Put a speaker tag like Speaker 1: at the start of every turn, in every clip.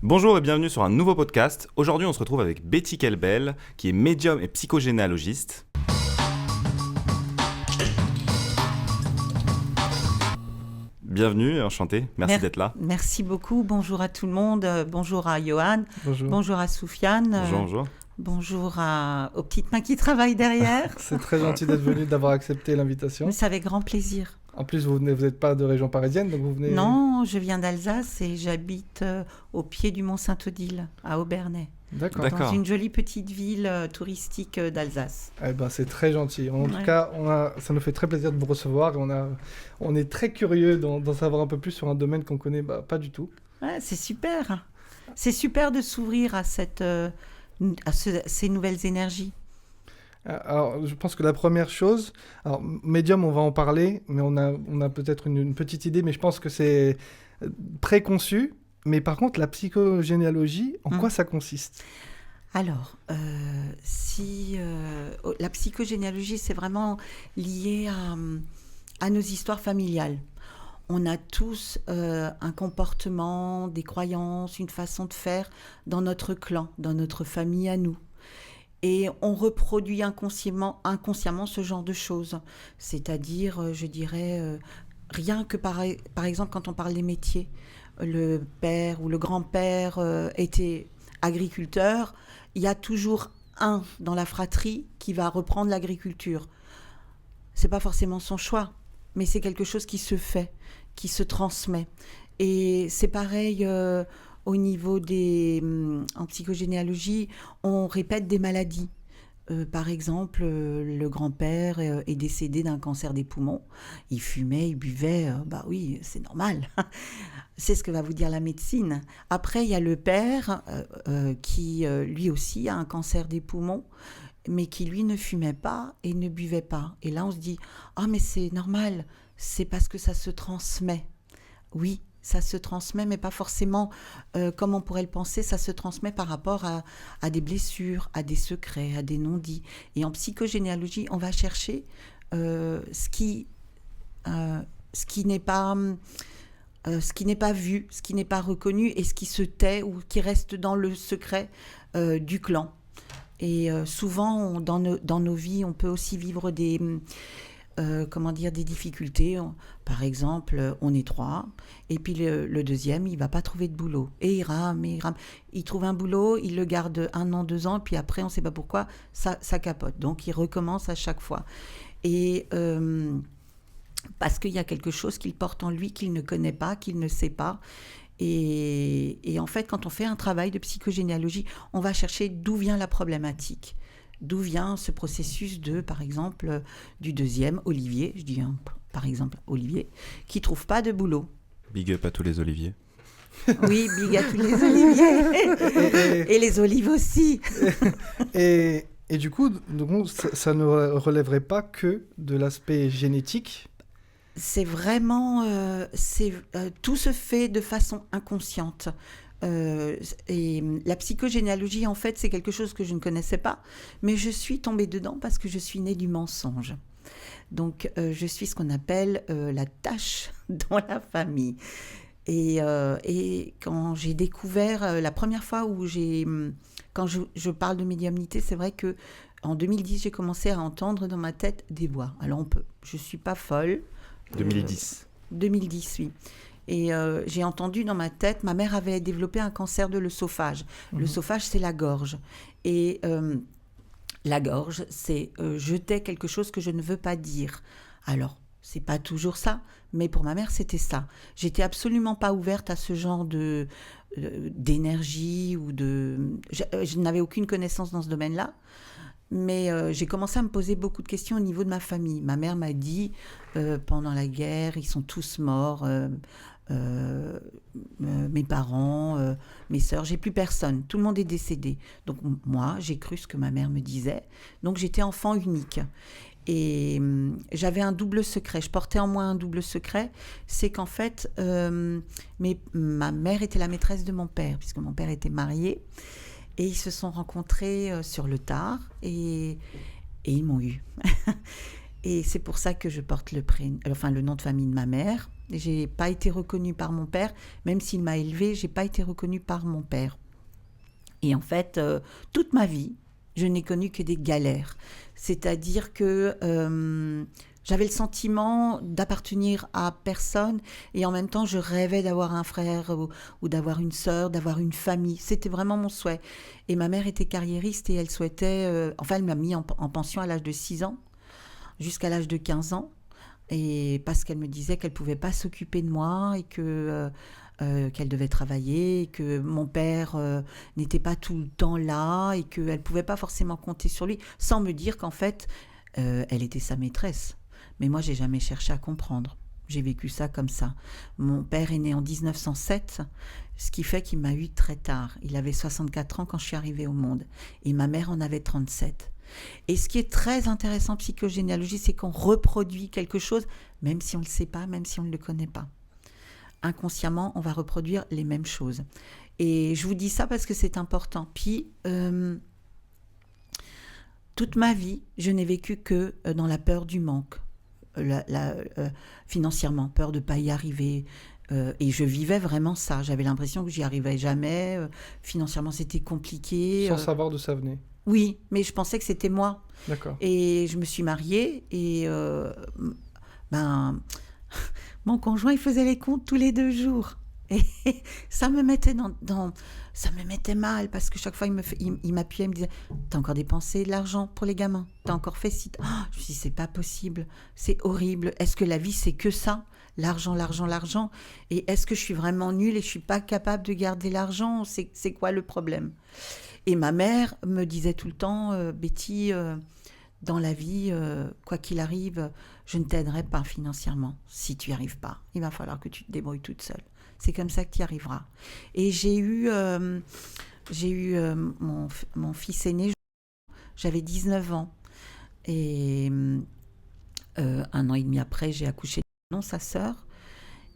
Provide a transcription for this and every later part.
Speaker 1: Bonjour et bienvenue sur un nouveau podcast. Aujourd'hui, on se retrouve avec Betty Kelbel, qui est médium et psychogénéalogiste. Bienvenue, enchanté, merci d'être là.
Speaker 2: Merci beaucoup, bonjour à tout le monde, bonjour à Johan,
Speaker 3: Bonjour.
Speaker 2: bonjour à Soufiane,
Speaker 1: Bonjour.
Speaker 2: Bonjour aux petites mains qui travaillent derrière.
Speaker 3: C'est très gentil d'être venu, d'avoir accepté l'invitation.
Speaker 2: Mais c'est avec grand plaisir.
Speaker 3: En plus, vous n'êtes pas de région parisienne, donc vous venez...
Speaker 2: Non, je viens d'Alsace et j'habite au pied du Mont Saint-Odile, à Aubernais.
Speaker 3: D'accord.
Speaker 2: Dans une jolie petite ville touristique d'Alsace.
Speaker 3: Eh ben, c'est très gentil. En tout cas, ça nous fait très plaisir de vous recevoir. Et on est très curieux d'en savoir un peu plus sur un domaine qu'on connaît pas du tout.
Speaker 2: Ouais, c'est super. C'est super de s'ouvrir à ces nouvelles énergies.
Speaker 3: Alors, je pense que la première chose... Alors, médium, on va en parler, mais on a peut-être une petite idée, mais je pense que c'est préconçu. Mais par contre, la psychogénéalogie, en quoi ça consiste ?
Speaker 2: Alors, la psychogénéalogie, c'est vraiment lié à nos histoires familiales. On a tous un comportement, des croyances, une façon de faire dans notre clan, dans notre famille à nous. Et on reproduit inconsciemment ce genre de choses. C'est-à-dire, je dirais, rien que par exemple quand on parle des métiers, le père ou le grand-père était agriculteur, il y a toujours un dans la fratrie qui va reprendre l'agriculture. C'est pas forcément son choix, mais c'est quelque chose qui se fait, qui se transmet. Et c'est pareil au niveau en psychogénéalogie, on répète des maladies. Par exemple, le grand-père est décédé d'un cancer des poumons. Il fumait, il buvait, bah oui, c'est normal. C'est ce que va vous dire la médecine. Après, il y a le père qui, lui aussi, a un cancer des poumons, mais qui, lui, ne fumait pas et ne buvait pas. Et là, on se dit, ah, mais c'est normal, c'est parce que ça se transmet. Oui, ça se transmet, mais pas forcément comme on pourrait le penser. Ça se transmet par rapport à des blessures, à des secrets, à des non-dits. Et en psychogénéalogie, on va chercher ce qui n'est pas vu, ce qui n'est pas reconnu et ce qui se tait ou qui reste dans le secret du clan. Et souvent, dans nos vies, on peut aussi vivre des difficultés. Par exemple, on est 3, et puis le deuxième, il ne va pas trouver de boulot. Et il rame. Il trouve un boulot, il le garde 1 an, 2 ans, puis après, on ne sait pas pourquoi, ça capote. Donc, il recommence à chaque fois. Et parce qu'il y a quelque chose qu'il porte en lui qu'il ne connaît pas, qu'il ne sait pas. Et en fait, quand on fait un travail de psychogénéalogie, on va chercher d'où vient la problématique. D'où vient ce processus par exemple, du deuxième, Olivier, je dis par exemple Olivier, qui ne trouve pas de boulot.
Speaker 1: Big up à tous les oliviers.
Speaker 2: Oui, big up à tous les oliviers. Et les olives aussi.
Speaker 3: et du coup, donc, ça ne relèverait pas que de l'aspect génétique.
Speaker 2: C'est vraiment... tout se fait de façon inconsciente. Et la psychogénéalogie, en fait, c'est quelque chose que je ne connaissais pas, mais je suis tombée dedans parce que je suis née du mensonge. Donc, je suis ce qu'on appelle la tâche dans la famille. Et quand j'ai découvert, la première fois quand je parle de médiumnité, c'est vrai que en 2010, j'ai commencé à entendre dans ma tête des voix. Alors, je ne suis pas folle.
Speaker 1: 2010.
Speaker 2: 2010, oui. Et j'ai entendu dans ma tête, ma mère avait développé un cancer de l'œsophage. L'œsophage, c'est la gorge. Et la gorge, c'est je tais quelque chose que je ne veux pas dire. Alors, c'est pas toujours ça, mais pour ma mère, c'était ça. J'étais absolument pas ouverte à ce genre d'énergie ou je n'avais aucune connaissance dans ce domaine-là. Mais j'ai commencé à me poser beaucoup de questions au niveau de ma famille. Ma mère m'a dit, pendant la guerre, ils sont tous morts, mes parents, mes sœurs, j'ai plus personne, tout le monde est décédé. Donc moi, j'ai cru ce que ma mère me disait. Donc j'étais enfant unique. Et j'avais un double secret, je portais en moi un double secret, c'est qu'en fait, ma mère était la maîtresse de mon père, puisque mon père était marié. Et ils se sont rencontrés sur le tard et ils m'ont eu. Et c'est pour ça que je porte le nom de famille de ma mère. J'ai pas été reconnue par mon père, même s'il m'a élevée, j'ai pas été reconnue par mon père. Et en fait, toute ma vie, je n'ai connu que des galères. C'est-à-dire que j'avais le sentiment d'appartenir à personne et en même temps, je rêvais d'avoir un frère ou d'avoir une sœur, d'avoir une famille. C'était vraiment mon souhait. Et ma mère était carriériste et elle souhaitait... enfin, elle m'a mis en pension à l'âge de 6 ans, jusqu'à l'âge de 15 ans. Et parce qu'elle me disait qu'elle ne pouvait pas s'occuper de moi et qu'elle devait travailler, et que mon père n'était pas tout le temps là et qu'elle ne pouvait pas forcément compter sur lui, sans me dire qu'en fait, elle était sa maîtresse. Mais moi, je n'ai jamais cherché à comprendre. J'ai vécu ça comme ça. Mon père est né en 1907, ce qui fait qu'il m'a eu très tard. Il avait 64 ans quand je suis arrivée au monde. Et ma mère en avait 37. Et ce qui est très intéressant en psychogénéalogie, c'est qu'on reproduit quelque chose, même si on ne le sait pas, même si on ne le connaît pas. Inconsciemment, on va reproduire les mêmes choses. Et je vous dis ça parce que c'est important. Puis, toute ma vie, je n'ai vécu que dans la peur du manque, financièrement, peur de ne pas y arriver. Et je vivais vraiment ça. J'avais l'impression que j'y arrivais jamais. Financièrement, c'était compliqué.
Speaker 3: Sans savoir d'où ça venait.
Speaker 2: Oui, mais je pensais que c'était moi.
Speaker 3: D'accord.
Speaker 2: Et je me suis mariée et mon conjoint, il faisait les comptes tous les 2 jours. Et ça me mettait ça me mettait mal parce que chaque fois, il m'appuyait, il me disait « T'as encore dépensé de l'argent pour les gamins? T'as encore fait ci ?» Je me suis dit « C'est pas possible, c'est horrible. Est-ce que la vie, c'est que ça? L'argent, l'argent, l'argent. Et est-ce que je suis vraiment nulle et je suis pas capable de garder l'argent? C'est quoi le problème ?» Et ma mère me disait tout le temps, Betty, dans la vie, quoi qu'il arrive, je ne t'aiderai pas financièrement. Si tu n'y arrives pas, il va falloir que tu te débrouilles toute seule. C'est comme ça que tu y arriveras. Et j'ai eu mon fils aîné, j'avais 19 ans. Et 1 an et demi après, j'ai accouché de non, sa sœur.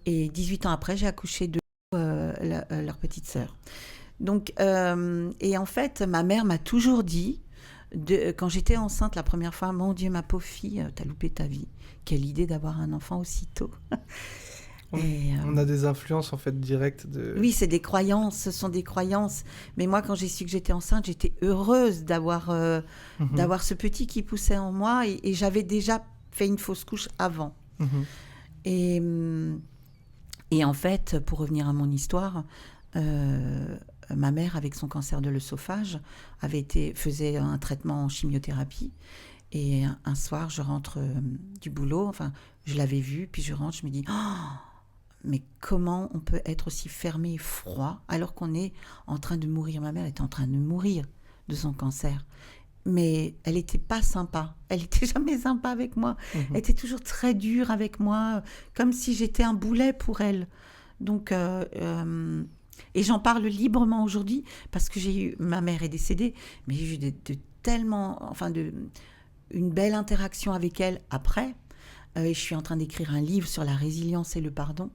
Speaker 2: Et 18 ans après, j'ai accouché de leur petite sœur. Donc, et en fait, ma mère m'a toujours dit, quand j'étais enceinte la première fois, « Mon Dieu, ma pauvre fille, t'as loupé ta vie. Quelle idée d'avoir un enfant aussitôt. »
Speaker 3: On a des influences en fait directes de...
Speaker 2: Oui, c'est des croyances, ce sont des croyances. Mais moi, quand j'ai su que j'étais enceinte, j'étais heureuse d'avoir ce petit qui poussait en moi et j'avais déjà fait une fausse couche avant. Et en fait, pour revenir à mon histoire... ma mère, avec son cancer de l'œsophage, faisait un traitement en chimiothérapie. Et un soir, je rentre du boulot, enfin, je l'avais vue, puis je rentre, je me dis, mais comment on peut être aussi fermé et froid alors qu'on est en train de mourir? Ma mère était en train de mourir de son cancer. Mais elle n'était pas sympa. Elle n'était jamais sympa avec moi. Elle était toujours très dure avec moi, comme si j'étais un boulet pour elle. Donc... et j'en parle librement aujourd'hui parce que ma mère est décédée, mais j'ai eu une belle interaction avec elle après. Et je suis en train d'écrire un livre sur la résilience et le pardon,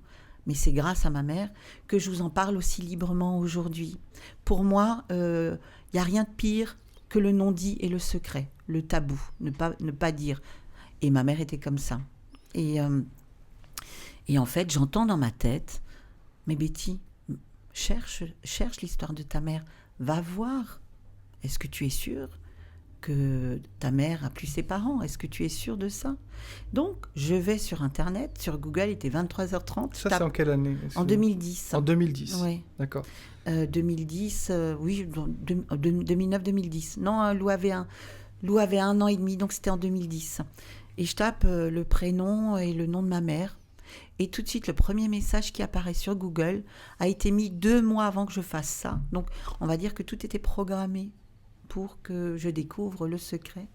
Speaker 2: mais c'est grâce à ma mère que je vous en parle aussi librement aujourd'hui. Pour moi, il n'y a rien de pire que le non-dit et le secret, le tabou, ne pas dire. Et ma mère était comme ça. Et en fait, j'entends dans ma tête, mais Betty, cherche l'histoire de ta mère, va voir. Est-ce que tu es sûre que ta mère a plus ses parents? Est-ce que tu es sûre de ça? Donc, je vais sur Internet, sur Google, il était 23h30.
Speaker 3: Ça, c'est en quelle année?
Speaker 2: En 2010.
Speaker 3: En 2010,
Speaker 2: oui.
Speaker 3: D'accord.
Speaker 2: 2010, oui, 2009-2010. Non, Lou avait 1 an et demi, donc c'était en 2010. Et je tape le prénom et le nom de ma mère. Et tout de suite, le premier message qui apparaît sur Google a été mis 2 mois avant que je fasse ça. Donc, on va dire que tout était programmé pour que je découvre le secret.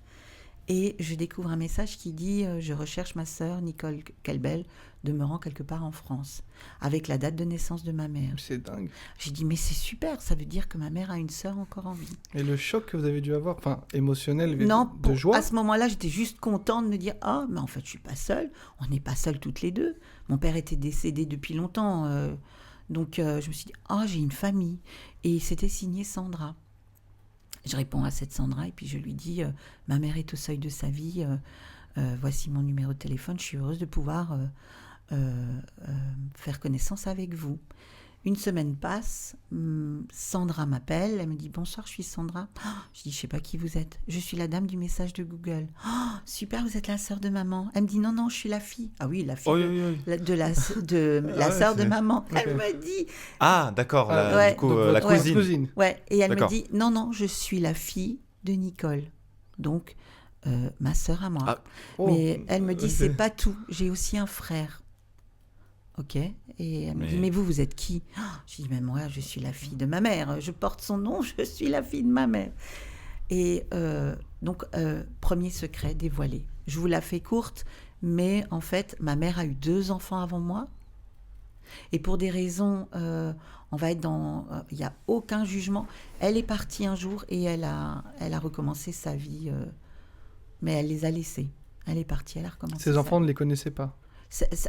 Speaker 2: Et je découvre un message qui dit « Je recherche ma sœur Nicole Kelbel, demeurant quelque part en France », avec la date de naissance de ma mère.
Speaker 3: C'est dingue.
Speaker 2: J'ai dit « Mais c'est super, ça veut dire que ma mère a une sœur encore en vie. »
Speaker 3: Et le choc que vous avez dû avoir, émotionnel,
Speaker 2: non,
Speaker 3: de joie?
Speaker 2: À ce moment-là, j'étais juste contente de me dire « Ah, mais en fait, je suis pas seule. On n'est pas seules toutes les deux. » Mon père était décédé depuis longtemps. Donc, je me suis dit « Ah, j'ai une famille. » Et c'était signé Sandra. Je réponds à cette Sandra et puis je lui dis « Ma mère est au seuil de sa vie. Voici mon numéro de téléphone. Je suis heureuse de pouvoir faire connaissance avec vous. Une semaine passe, Sandra m'appelle, elle me dit « Bonsoir, je suis Sandra. » Je dis « Je ne sais pas qui vous êtes. Je suis la dame du message de Google. » « Super, vous êtes la sœur de maman. » Elle me dit « Non, je suis la fille. » Ah oui, la fille de la sœur de maman. Okay. Elle me dit...
Speaker 1: Ah, d'accord, du coup,
Speaker 3: donc,
Speaker 1: la cousine.
Speaker 2: Ouais, et elle me dit « Non, je suis la fille de Nicole. » Donc, ma sœur à moi. Ah. Mais elle me dit « C'est pas tout. J'ai aussi un frère. » Ok, et elle me dit, mais vous êtes qui? Je dis, mais moi, je suis la fille de ma mère. Je porte son nom, je suis la fille de ma mère. Et donc, premier secret dévoilé. Je vous la fais courte, mais en fait, ma mère a eu 2 enfants avant moi. Et pour des raisons, on va être dans... Il n'y a aucun jugement. Elle est partie un jour et elle a recommencé sa vie, mais elle les a laissés. Elle est partie, elle a recommencé.
Speaker 3: Ses enfants ne les connaissaient pas?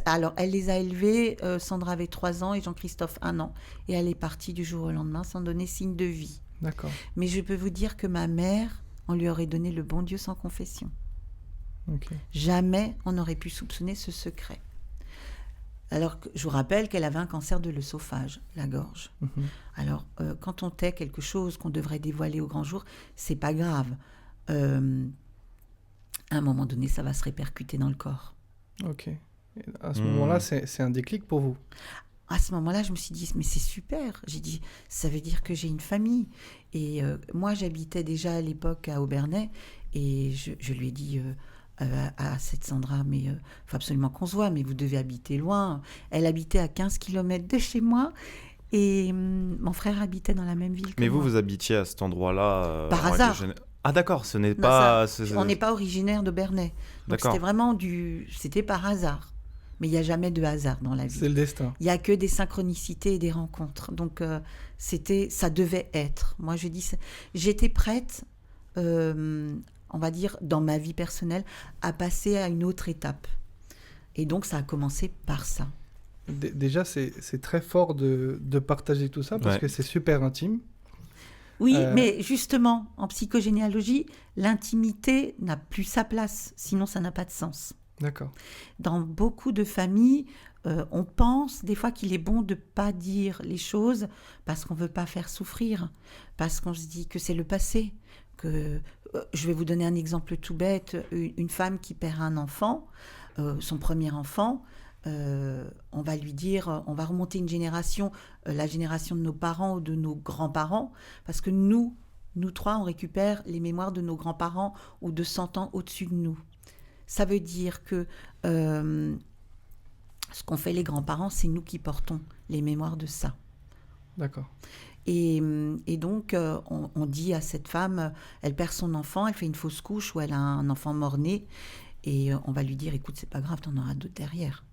Speaker 2: Alors, elle les a élevés. Sandra avait 3 ans et Jean-Christophe 1 an. Et elle est partie du jour au lendemain sans donner signe de vie.
Speaker 3: D'accord. Mais
Speaker 2: je peux vous dire que ma mère, on lui aurait donné le bon Dieu sans confession.
Speaker 3: Okay.
Speaker 2: Jamais on n'aurait pu soupçonner ce secret. Alors, je vous rappelle qu'elle avait un cancer de l'œsophage, la gorge. Mm-hmm. Alors, quand on tait quelque chose qu'on devrait dévoiler au grand jour, c'est pas grave. À un moment donné, ça va se répercuter dans le corps.
Speaker 3: Ok. À ce moment-là, c'est un déclic pour vous?
Speaker 2: À ce moment-là, je me suis dit, mais c'est super. J'ai dit, ça veut dire que j'ai une famille. Et moi, j'habitais déjà à l'époque à Aubernais. Et je lui ai dit à cette Sandra, mais il faut absolument qu'on se voit, mais vous devez habiter loin. Elle habitait à 15 km de chez moi. Et mon frère habitait dans la même ville que
Speaker 1: moi. Mais
Speaker 2: vous
Speaker 1: habitiez à cet endroit-là
Speaker 2: par hasard.
Speaker 1: Ah d'accord, ce n'est pas...
Speaker 2: On n'est pas originaire d'Aubernais. Donc c'était vraiment c'était par hasard. Mais il n'y a jamais de hasard dans la vie.
Speaker 3: C'est le destin.
Speaker 2: Il n'y a que des synchronicités et des rencontres. Donc, ça devait être. Moi, je dis, j'étais prête, on va dire, dans ma vie personnelle, à passer à une autre étape. Et donc, ça a commencé par ça.
Speaker 3: Déjà, c'est très fort de partager tout ça, parce que c'est super intime.
Speaker 2: Oui, mais justement, en psychogénéalogie, l'intimité n'a plus sa place. Sinon, ça n'a pas de sens.
Speaker 3: D'accord.
Speaker 2: Dans beaucoup de familles, on pense des fois qu'il est bon de ne pas dire les choses parce qu'on ne veut pas faire souffrir, parce qu'on se dit que c'est le passé. Je vais vous donner un exemple tout bête. Une femme qui perd un enfant, son premier enfant, on va lui dire, on va remonter une génération, la génération de nos parents ou de nos grands-parents, parce que nous 3, on récupère les mémoires de nos grands-parents ou de 100 ans au-dessus de nous. Ça veut dire que ce qu'on fait les grands-parents, c'est nous qui portons les mémoires de ça.
Speaker 3: D'accord.
Speaker 2: Et donc, on dit à cette femme, elle perd son enfant, elle fait une fausse couche ou elle a un enfant mort-né, et on va lui dire, écoute, c'est pas grave, t'en auras d'autres derrière.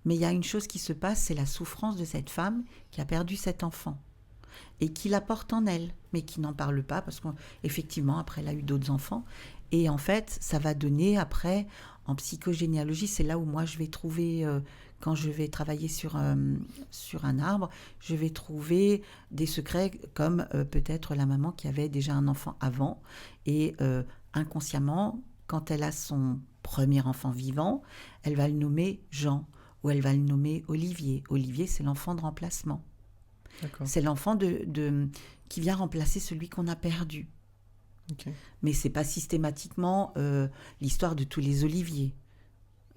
Speaker 2: Mais il y a une chose qui se passe, c'est la souffrance de cette femme qui a perdu cet enfant et qui la porte en elle, mais qui n'en parle pas parce qu'effectivement, après, elle a eu d'autres enfants. Et en fait, ça va donner après, en psychogénéalogie, c'est là où moi je vais trouver, quand je vais travailler sur un arbre, je vais trouver des secrets comme peut-être la maman qui avait déjà un enfant avant. Et inconsciemment, quand elle a son premier enfant vivant, elle va le nommer Jean ou elle va le nommer Olivier. Olivier, c'est l'enfant de remplacement.
Speaker 3: D'accord.
Speaker 2: C'est l'enfant qui vient remplacer celui qu'on a perdu.
Speaker 3: Okay.
Speaker 2: Mais c'est pas systématiquement l'histoire de tous les Oliviers.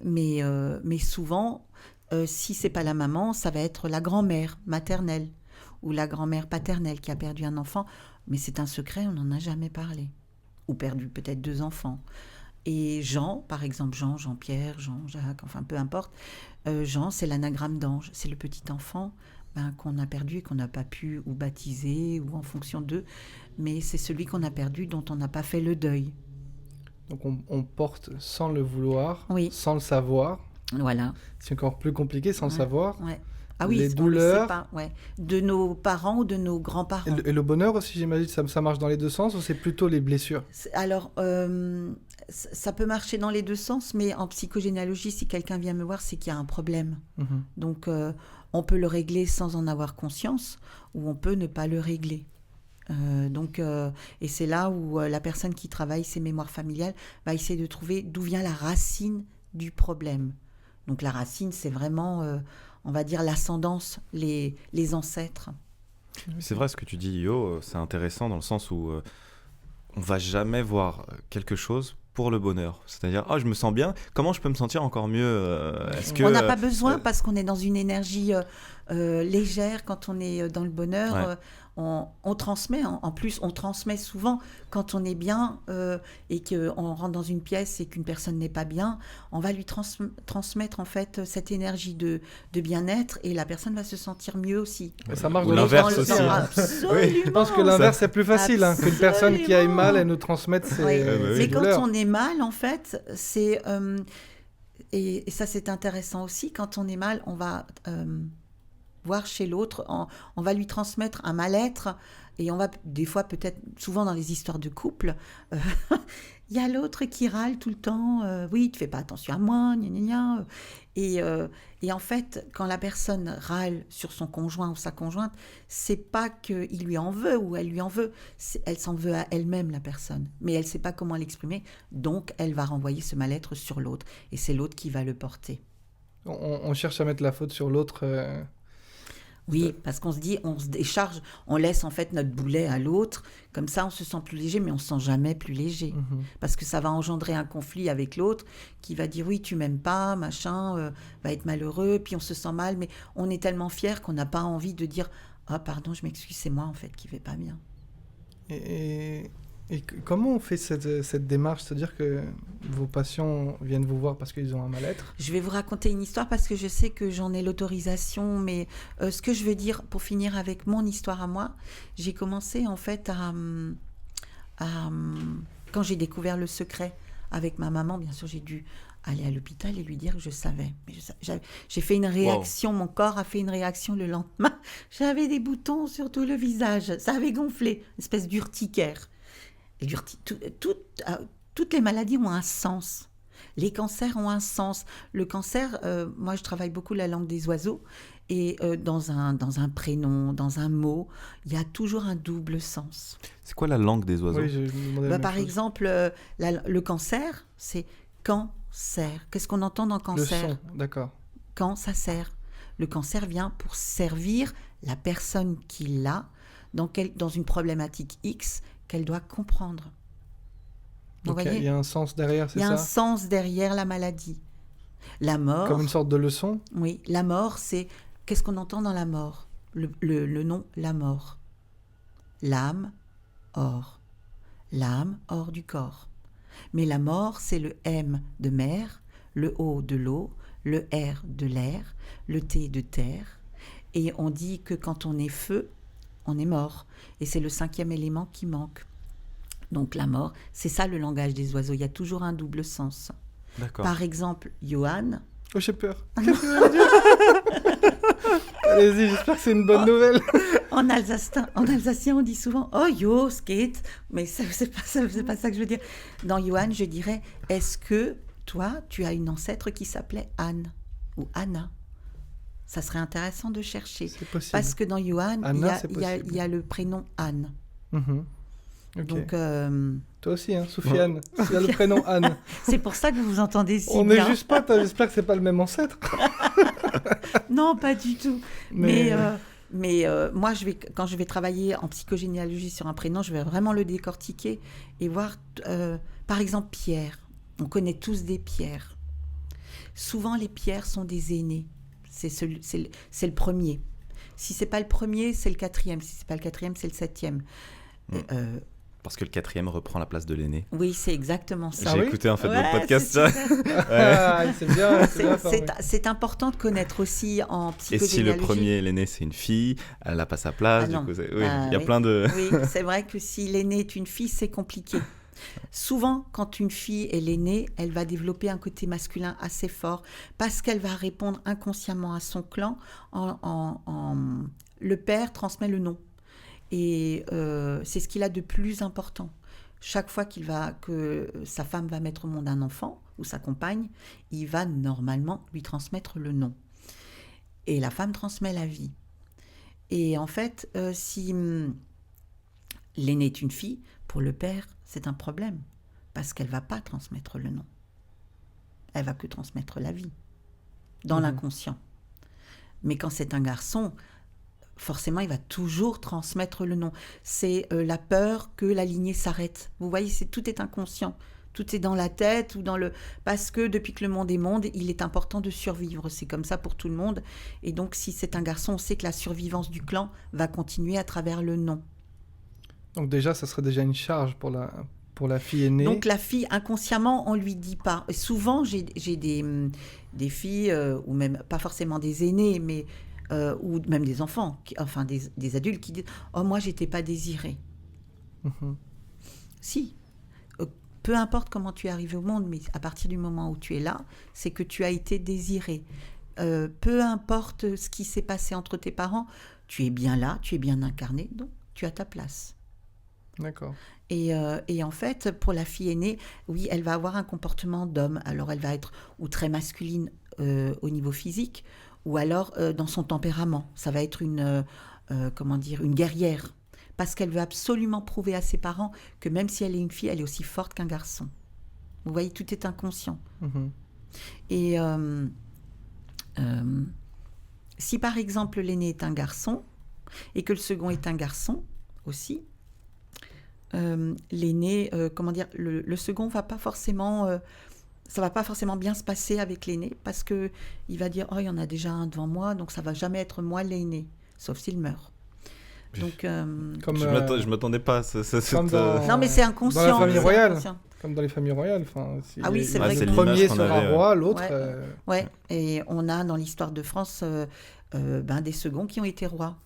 Speaker 2: Mais souvent, si c'est pas la maman, ça va être la grand-mère maternelle ou la grand-mère paternelle qui a perdu un enfant. Mais c'est un secret, on n'en a jamais parlé. Ou perdu peut-être 2 enfants. Et Jean, par exemple, Jean-Pierre, Jean-Jacques, enfin peu importe. Jean, c'est l'anagramme d'ange. C'est le petit enfant qu'on a perdu et qu'on n'a pas pu ou baptiser ou en fonction d'eux. Mais c'est celui qu'on a perdu dont on n'a pas fait le deuil.
Speaker 3: Donc on porte sans le vouloir,
Speaker 2: oui.
Speaker 3: Sans le savoir.
Speaker 2: Voilà.
Speaker 3: C'est encore plus compliqué sans le savoir.
Speaker 2: Ouais. Ah oui,
Speaker 3: les douleurs.
Speaker 2: On le sait pas, ouais. De nos parents ou de nos grands-parents.
Speaker 3: Et le bonheur aussi, j'imagine, ça marche dans les 2 sens ou c'est plutôt les blessures?
Speaker 2: Alors, ça peut marcher dans les 2 sens, mais en psychogénéalogie, si quelqu'un vient me voir, c'est qu'il y a un problème.
Speaker 3: Mm-hmm.
Speaker 2: Donc, on peut le régler sans en avoir conscience ou on peut ne pas le régler. Et c'est là où la personne qui travaille ses mémoires familiales va essayer de trouver d'où vient la racine du problème. Donc la racine, c'est vraiment, on va dire, l'ascendance, les ancêtres.
Speaker 1: C'est vrai ce que tu dis, Yo, c'est intéressant dans le sens où on va jamais voir quelque chose pour le bonheur. C'est-à-dire, je me sens bien, comment je peux me sentir encore mieux Est-ce que,
Speaker 2: On n'a pas besoin parce qu'on est dans une énergie légère quand on est dans le bonheur.
Speaker 1: Ouais.
Speaker 2: On transmet, en plus, on transmet souvent quand on est bien et qu'on rentre dans une pièce et qu'une personne n'est pas bien. On va lui transmettre en fait cette énergie de bien-être et la personne va se sentir mieux aussi.
Speaker 3: Ça marche
Speaker 1: Ou
Speaker 3: dans
Speaker 1: l'inverse
Speaker 3: l'autre
Speaker 1: aussi,
Speaker 3: sens,
Speaker 1: hein.
Speaker 2: Absolument.
Speaker 3: Je pense que l'inverse c'est plus facile, qu'une personne qui aille mal, elle nous transmette ses,
Speaker 2: Oui.
Speaker 3: ses
Speaker 2: Mais quand
Speaker 3: douleurs.
Speaker 2: on est mal, en fait, c'est... et ça, c'est intéressant aussi. Quand on est mal, on va voir chez l'autre, on va lui transmettre un mal-être. Et on va, des fois, peut-être, souvent dans les histoires de couple, il y a l'autre qui râle tout le temps. Oui, tu fais pas attention à moi, gna gna gna. Et en fait, quand la personne râle sur son conjoint ou sa conjointe, c'est pas qu'il lui en veut ou elle lui en veut. Elle s'en veut à elle-même, la personne. Mais elle sait pas comment l'exprimer. Donc, elle va renvoyer ce mal-être sur l'autre. Et c'est l'autre qui va le porter.
Speaker 3: On cherche à mettre la faute sur l'autre.
Speaker 2: Oui, parce qu'on se dit, on se décharge, on laisse en fait notre boulet à l'autre, comme ça on se sent plus léger, mais on se sent jamais plus léger. Parce que ça va engendrer un conflit avec l'autre qui va dire oui, tu m'aimes pas, machin, va être malheureux, puis on se sent mal, mais on est tellement fier qu'on n'a pas envie de dire ah pardon, je m'excuse, c'est moi en fait qui vais pas bien.
Speaker 3: Et comment on fait cette démarche, c'est-à-dire que vos patients viennent vous voir parce qu'ils ont un mal-être?
Speaker 2: Je vais vous raconter une histoire parce que je sais que j'en ai l'autorisation, mais ce que je veux dire, pour finir avec mon histoire à moi, j'ai commencé en fait quand j'ai découvert le secret avec ma maman, bien sûr j'ai dû aller à l'hôpital et lui dire que je savais. Mais j'ai fait une réaction, Mon corps a fait une réaction le lendemain. J'avais des boutons sur tout le visage, ça avait gonflé, une espèce d'urticaire. Toutes les maladies ont un sens. Les cancers ont un sens. Le cancer, moi je travaille beaucoup la langue des oiseaux et dans un prénom, dans un mot, il y a toujours un double sens.
Speaker 1: C'est quoi la langue des oiseaux?
Speaker 3: Oui, je me demandais la même
Speaker 2: Par
Speaker 3: chose.
Speaker 2: exemple, le cancer, c'est cancer. Qu'est-ce qu'on entend dans
Speaker 3: Le
Speaker 2: cancer?
Speaker 3: son, d'accord.
Speaker 2: Quand ça sert. Le cancer vient pour servir la personne qui l'a dans une problématique X qu'elle doit comprendre. Vous
Speaker 3: Donc,
Speaker 2: voyez?
Speaker 3: il y a un sens derrière, c'est
Speaker 2: Il y a
Speaker 3: ça?
Speaker 2: un sens derrière la maladie. La mort,
Speaker 3: Comme une sorte de leçon?
Speaker 2: oui, la mort, c'est... Qu'est-ce qu'on entend dans la mort? Le nom, la mort. L'âme, hors. L'âme, hors du corps. Mais la mort, c'est le M de mer, le O de l'eau, le R de l'air, le T de terre. Et on dit que quand on est feu, on est mort. Et c'est le 5e élément qui manque. Donc la mort, c'est ça le langage des oiseaux. Il y a toujours un double sens.
Speaker 1: D'accord.
Speaker 2: Par exemple, Johan.
Speaker 3: Oh, j'ai peur. Qu'est-ce que vous voulez dire? Allez-y, j'espère que c'est une bonne nouvelle.
Speaker 2: En alsacien, on dit souvent « Oh, yo, skate !» Mais c'est pas ça que je veux dire. Dans Johan, je dirais « Est-ce que, toi, tu as une ancêtre qui s'appelait Anne ou Anna ?» Ça serait intéressant de chercher.
Speaker 3: C'est possible.
Speaker 2: Parce que dans Johan,
Speaker 3: Anna, c'est
Speaker 2: il y a le prénom Anne.
Speaker 3: Mhm. Ok.
Speaker 2: Donc,
Speaker 3: Toi aussi, hein, Soufiane. Il y a le prénom Anne.
Speaker 2: c'est pour ça que vous vous entendez si
Speaker 3: On
Speaker 2: bien.
Speaker 3: n'est juste pas, j'espère que c'est pas le même ancêtre.
Speaker 2: Non, pas du tout.
Speaker 3: Mais-
Speaker 2: Mais moi, quand je vais travailler en psychogénéalogie sur un prénom, je vais vraiment le décortiquer et voir, par exemple, Pierre. On connaît tous des Pierres. Souvent, les Pierres sont des aînés. C'est le premier. Si c'est pas le premier, c'est le 4e. Si c'est pas le 4e, c'est le 7e.
Speaker 1: Parce que le 4e reprend la place de l'aîné.
Speaker 2: Oui, c'est exactement ça.
Speaker 1: J'ai
Speaker 3: oui
Speaker 1: écouté en fait
Speaker 2: Ouais,
Speaker 1: votre podcast.
Speaker 2: c'est
Speaker 1: ça.
Speaker 2: super.
Speaker 3: Ah, c'est bien. C'est bien formé.
Speaker 2: C'est important de connaître aussi en
Speaker 1: Et
Speaker 2: psychogénéalogie.
Speaker 1: si le premier, l'aîné, c'est une fille, elle n'a pas sa place.
Speaker 2: Ah
Speaker 1: du
Speaker 2: non.
Speaker 1: coup, oui, il y a
Speaker 2: Oui.
Speaker 1: plein de...
Speaker 2: Oui, c'est vrai que si l'aîné est une fille, c'est compliqué. Souvent, quand une fille est l'aînée, elle va développer un côté masculin assez fort parce qu'elle va répondre inconsciemment à son clan. Le père transmet le nom. Et c'est ce qu'il a de plus important. Chaque fois que sa femme va mettre au monde un enfant ou sa compagne, il va normalement lui transmettre le nom. Et la femme transmet la vie. Et en fait, si l'aînée est une fille, pour le père, c'est un problème. Parce qu'elle ne va pas transmettre le nom. Elle va que transmettre la vie. dans l'inconscient. Mais quand c'est un garçon, forcément, il va toujours transmettre le nom. C'est la peur que la lignée s'arrête. Vous voyez, tout est inconscient. Tout est dans la tête ou dans le... Parce que depuis que le monde est monde, il est important de survivre. C'est comme ça pour tout le monde. Et donc, si c'est un garçon, on sait que la survivance du clan va continuer à travers le nom.
Speaker 3: Donc déjà, ça serait déjà une charge pour la fille aînée.
Speaker 2: Donc la fille, inconsciemment, on lui dit pas. Et souvent, j'ai des filles, ou même pas forcément des aînés, mais ou même des enfants, enfin des adultes qui disent « Oh, moi, j'étais pas désirée. Si. Peu importe comment tu es arrivé au monde, mais à partir du moment où tu es là, c'est que tu as été désiré. Peu importe ce qui s'est passé entre tes parents, tu es bien là, tu es bien incarné, donc tu as ta place.
Speaker 3: D'accord.
Speaker 2: Et en fait, pour la fille aînée, oui, elle va avoir un comportement d'homme. Alors, elle va être ou très masculine au niveau physique, ou alors dans son tempérament. Ça va être une guerrière. Parce qu'elle veut absolument prouver à ses parents que même si elle est une fille, elle est aussi forte qu'un garçon. Vous voyez, tout est inconscient. Et si par exemple l'aîné est un garçon, et que le second est un garçon aussi, l'aîné, le second va pas forcément, ça va pas forcément bien se passer avec l'aîné parce que il va dire, oh, il y en a déjà un devant moi, donc ça va jamais être moi l'aîné, sauf s'il meurt. Donc,
Speaker 1: je m'attendais pas à
Speaker 2: non, mais c'est inconscient.
Speaker 3: Dans la famille royale.
Speaker 2: Inconscient.
Speaker 3: Comme dans les familles royales. Si
Speaker 2: Ah oui, c'est vrai.
Speaker 3: Le
Speaker 2: que
Speaker 3: premier sera roi, l'autre...
Speaker 2: Ouais. Et on a dans l'histoire de France des seconds qui ont été rois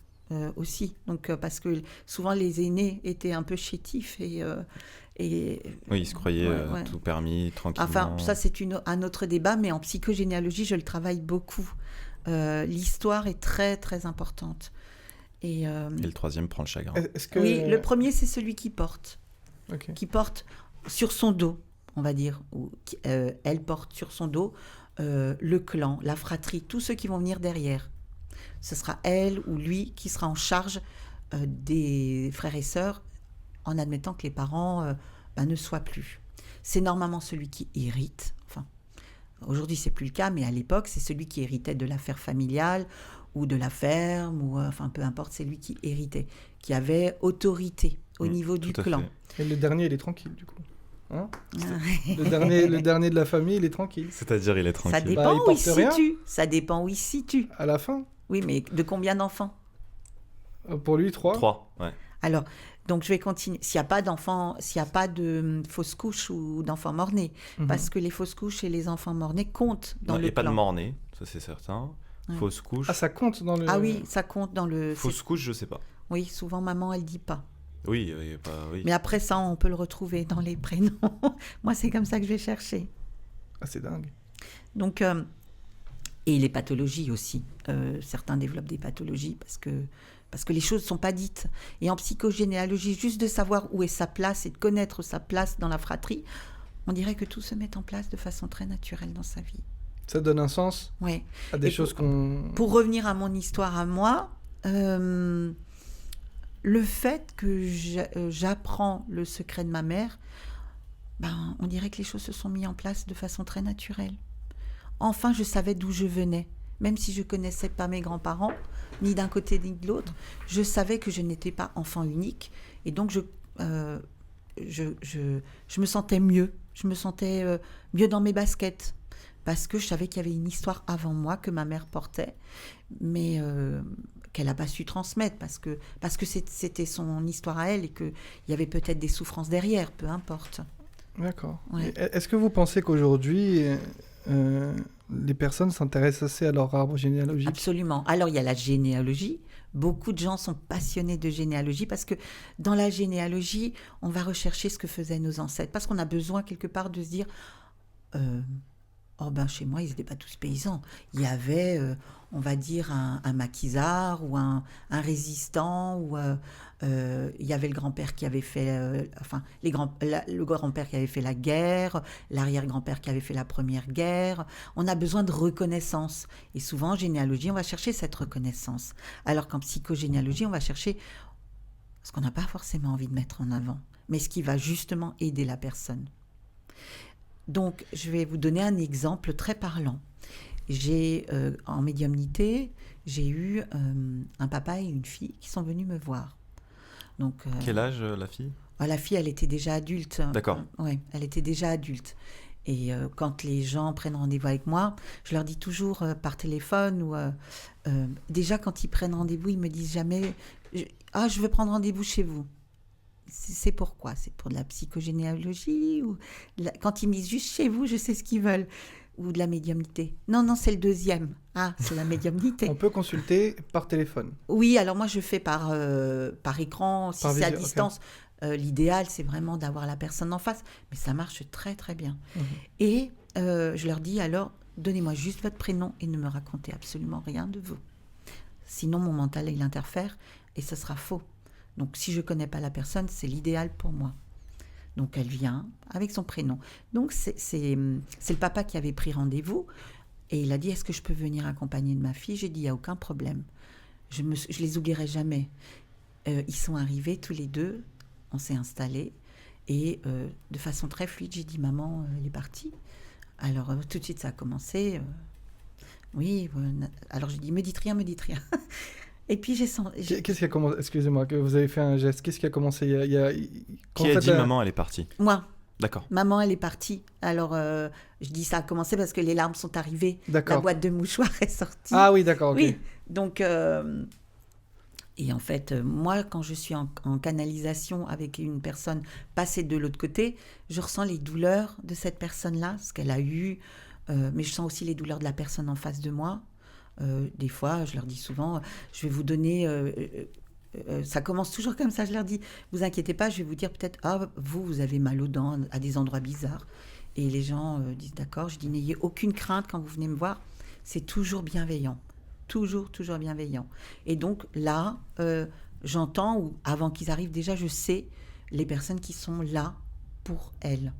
Speaker 2: aussi. Donc, parce que souvent les aînés étaient un peu chétifs et
Speaker 1: oui, ils se croyaient tout permis, tranquillement.
Speaker 2: Enfin, ça c'est un autre débat, mais en psychogénéalogie, je le travaille beaucoup. L'histoire est très, très importante. Et
Speaker 1: le troisième prend le chagrin.
Speaker 2: Oui, le premier, c'est celui qui porte.
Speaker 3: Okay.
Speaker 2: Qui porte sur son dos, on va dire. Elle porte sur son dos le clan, la fratrie, tous ceux qui vont venir derrière. Ce sera elle ou lui qui sera en charge des frères et sœurs en admettant que les parents ne soient plus. C'est normalement celui qui hérite. Enfin, aujourd'hui, c'est plus le cas, mais à l'époque, c'est celui qui héritait de l'affaire familiale ou de la ferme, ou peu importe, c'est lui qui héritait, qui avait autorité au niveau du clan.
Speaker 3: Et le dernier, il est tranquille, du coup. Hein le dernier de la famille, il est tranquille.
Speaker 1: C'est-à-dire, il est tranquille.
Speaker 2: Ça dépend où il se situe. Ça dépend où il se situe.
Speaker 3: À la fin.
Speaker 2: Oui, mais de combien d'enfants?
Speaker 3: Pour lui, 3.
Speaker 1: 3, ouais.
Speaker 2: Alors, donc je vais continuer. S'il n'y a pas d'enfants, s'il n'y a pas de fausses couches ou d'enfants morts-nés, parce que les fausses couches et les enfants morts-nés comptent dans le clan.
Speaker 1: Il n'y a pas de morts-nés, ça c'est certain. Fausse couche.
Speaker 3: Ah, ça compte dans le...
Speaker 2: Ah oui, ça compte dans le...
Speaker 1: Fausse couche, je sais pas.
Speaker 2: Oui, souvent maman, elle dit pas.
Speaker 1: Oui.
Speaker 2: Mais après ça, on peut le retrouver dans les prénoms. Moi, c'est comme ça que je vais chercher.
Speaker 3: Ah, c'est dingue.
Speaker 2: Donc, et les pathologies aussi. Certains développent des pathologies parce que les choses ne sont pas dites. Et en psychogénéalogie, juste de savoir où est sa place et de connaître sa place dans la fratrie, on dirait que tout se met en place de façon très naturelle dans sa vie.
Speaker 3: Ça donne un sens à des choses qu'on...
Speaker 2: Pour revenir à mon histoire à moi, le fait que j'apprends le secret de ma mère, on dirait que les choses se sont mises en place de façon très naturelle. Enfin, je savais d'où je venais. Même si je ne connaissais pas mes grands-parents, ni d'un côté ni de l'autre, je savais que je n'étais pas enfant unique. Et donc, je me sentais mieux. Je me sentais mieux dans mes baskets. Parce que je savais qu'il y avait une histoire avant moi que ma mère portait, mais qu'elle n'a pas su transmettre, parce que c'était son histoire à elle et qu'il y avait peut-être des souffrances derrière, peu importe.
Speaker 3: D'accord.
Speaker 2: Ouais.
Speaker 3: Est-ce que vous pensez qu'aujourd'hui, les personnes s'intéressent assez à leur arbre généalogique?
Speaker 2: Absolument. Alors, il y a la généalogie. Beaucoup de gens sont passionnés de généalogie parce que dans la généalogie, on va rechercher ce que faisaient nos ancêtres, parce qu'on a besoin quelque part de se dire... chez moi, ils n'étaient pas tous paysans. Il y avait, on va dire, un maquisard ou un résistant, ou il y avait le grand-père qui avait fait... le grand-père qui avait fait la guerre, l'arrière-grand-père qui avait fait la première guerre. On a besoin de reconnaissance. Et souvent, en généalogie, on va chercher cette reconnaissance. Alors qu'en psychogénéalogie, on va chercher ce qu'on n'a pas forcément envie de mettre en avant, mais ce qui va justement aider la personne. Donc, je vais vous donner un exemple très parlant. En médiumnité, j'ai eu un papa et une fille qui sont venus me voir. Donc,
Speaker 1: Quel âge, la fille?
Speaker 2: la fille, elle était déjà adulte.
Speaker 1: D'accord.
Speaker 2: Oui, elle était déjà adulte. Et quand les gens prennent rendez-vous avec moi, je leur dis toujours par téléphone ou déjà quand ils prennent rendez-vous, ils me disent jamais je veux prendre rendez-vous chez vous. C'est pourquoi? C'est pour de la psychogénéalogie ou quand ils me disent juste chez vous, je sais ce qu'ils veulent. Ou de la médiumnité. Non, c'est le deuxième. Ah, c'est la médiumnité.
Speaker 3: On peut consulter par téléphone.
Speaker 2: Oui, alors moi je fais par écran, si
Speaker 3: Par
Speaker 2: c'est à
Speaker 3: visio,
Speaker 2: distance. L'idéal, c'est vraiment d'avoir la personne en face, mais ça marche très très bien. Et je leur dis alors, donnez-moi juste votre prénom et ne me racontez absolument rien de vous. Sinon, mon mental, il interfère et ce sera faux. Donc, si je ne connais pas la personne, c'est l'idéal pour moi. Donc, elle vient avec son prénom. Donc, c'est le papa qui avait pris rendez-vous et il a dit, est-ce que je peux venir accompagner de ma fille? J'ai dit, il n'y a aucun problème. Je les oublierai jamais. Ils sont arrivés tous les deux, on s'est installés et de façon très fluide, j'ai dit, maman, elle est partie. Alors, tout de suite, ça a commencé. Oui, alors j'ai dit, me dites rien. Et puis j'ai senti...
Speaker 3: Qu'est-ce qui a commencé? Excusez-moi, que vous avez fait un geste. Qu'est-ce qui a commencé?
Speaker 1: Qui a dit maman, elle est partie?
Speaker 2: Moi.
Speaker 1: D'accord.
Speaker 2: Maman, elle est partie. Alors, je dis ça a commencé parce que les larmes sont arrivées.
Speaker 3: D'accord.
Speaker 2: La boîte de mouchoirs est sortie.
Speaker 3: Ah oui, d'accord, ok.
Speaker 2: Oui, donc... Et en fait, moi, quand je suis en canalisation avec une personne passée de l'autre côté, je ressens les douleurs de cette personne-là, ce qu'elle a eu, mais je sens aussi les douleurs de la personne en face de moi. Des fois, je leur dis souvent, je vais vous donner... ça commence toujours comme ça, je leur dis, vous inquiétez pas, je vais vous dire peut-être, vous avez mal aux dents à des endroits bizarres. Et les gens disent, d'accord, je dis, n'ayez aucune crainte quand vous venez me voir, c'est toujours bienveillant. Toujours bienveillant. Et donc là, j'entends, ou avant qu'ils arrivent, déjà, je sais les personnes qui sont là pour elles.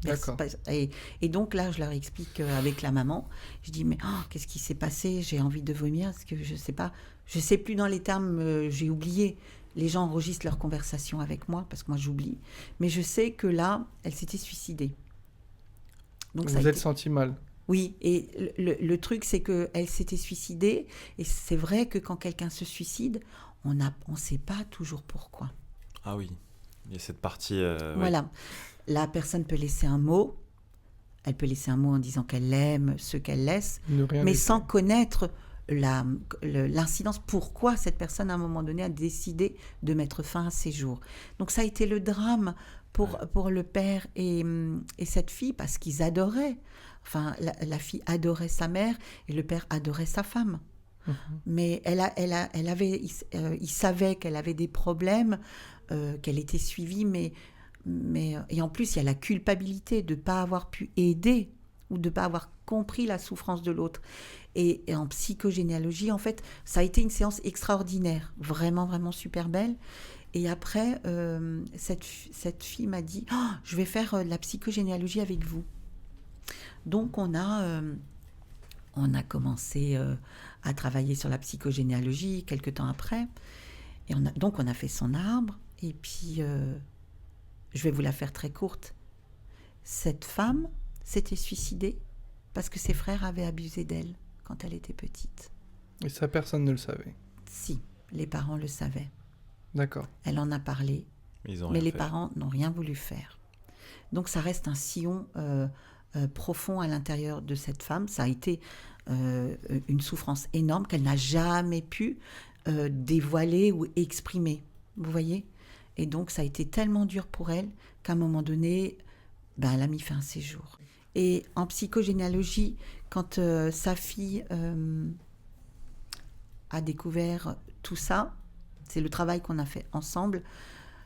Speaker 3: D'accord.
Speaker 2: Et donc là, je leur explique avec la maman. Je dis, mais qu'est-ce qui s'est passé? J'ai envie de vomir, parce que je sais pas. Je sais plus dans les termes, j'ai oublié. Les gens enregistrent leur conversation avec moi, parce que moi, j'oublie. Mais je sais que là, elle s'était suicidée. Donc,
Speaker 3: vous êtes senti mal?
Speaker 2: Oui, et le truc, c'est qu'elle s'était suicidée. Et c'est vrai que quand quelqu'un se suicide, on ne sait pas toujours pourquoi.
Speaker 1: Ah oui, il y a cette partie...
Speaker 2: Voilà. La personne peut laisser un mot. Elle peut laisser un mot en disant qu'elle aime ce qu'elle laisse, mais sans connaître l'incidence. Pourquoi cette personne, à un moment donné, a décidé de mettre fin à ses jours. Donc ça a été le drame pour le père et cette fille, parce qu'ils adoraient. Enfin, la fille adorait sa mère et le père adorait sa femme. Mais il savait qu'elle avait des problèmes, qu'elle était suivie, mais et en plus, il y a la culpabilité de ne pas avoir pu aider ou de ne pas avoir compris la souffrance de l'autre. Et en psychogénéalogie, en fait, ça a été une séance extraordinaire, vraiment, vraiment super belle. Et après, cette fille m'a dit, je vais faire de la psychogénéalogie avec vous. Donc, on a commencé à travailler sur la psychogénéalogie quelques temps après. Et on a fait son arbre. Et puis, je vais vous la faire très courte. Cette femme s'était suicidée parce que ses frères avaient abusé d'elle quand elle était petite.
Speaker 3: Et ça, personne ne le savait?
Speaker 2: Si, les parents le savaient.
Speaker 3: D'accord.
Speaker 2: Elle en a parlé, mais les parents n'ont rien voulu faire. Donc, ça reste un sillon profond à l'intérieur de cette femme. Ça a été une souffrance énorme qu'elle n'a jamais pu dévoiler ou exprimer. Vous voyez? Et donc, ça a été tellement dur pour elle qu'à un moment donné, elle a mis fin à ses jours. Et en psychogénéalogie, quand sa fille a découvert tout ça, c'est le travail qu'on a fait ensemble,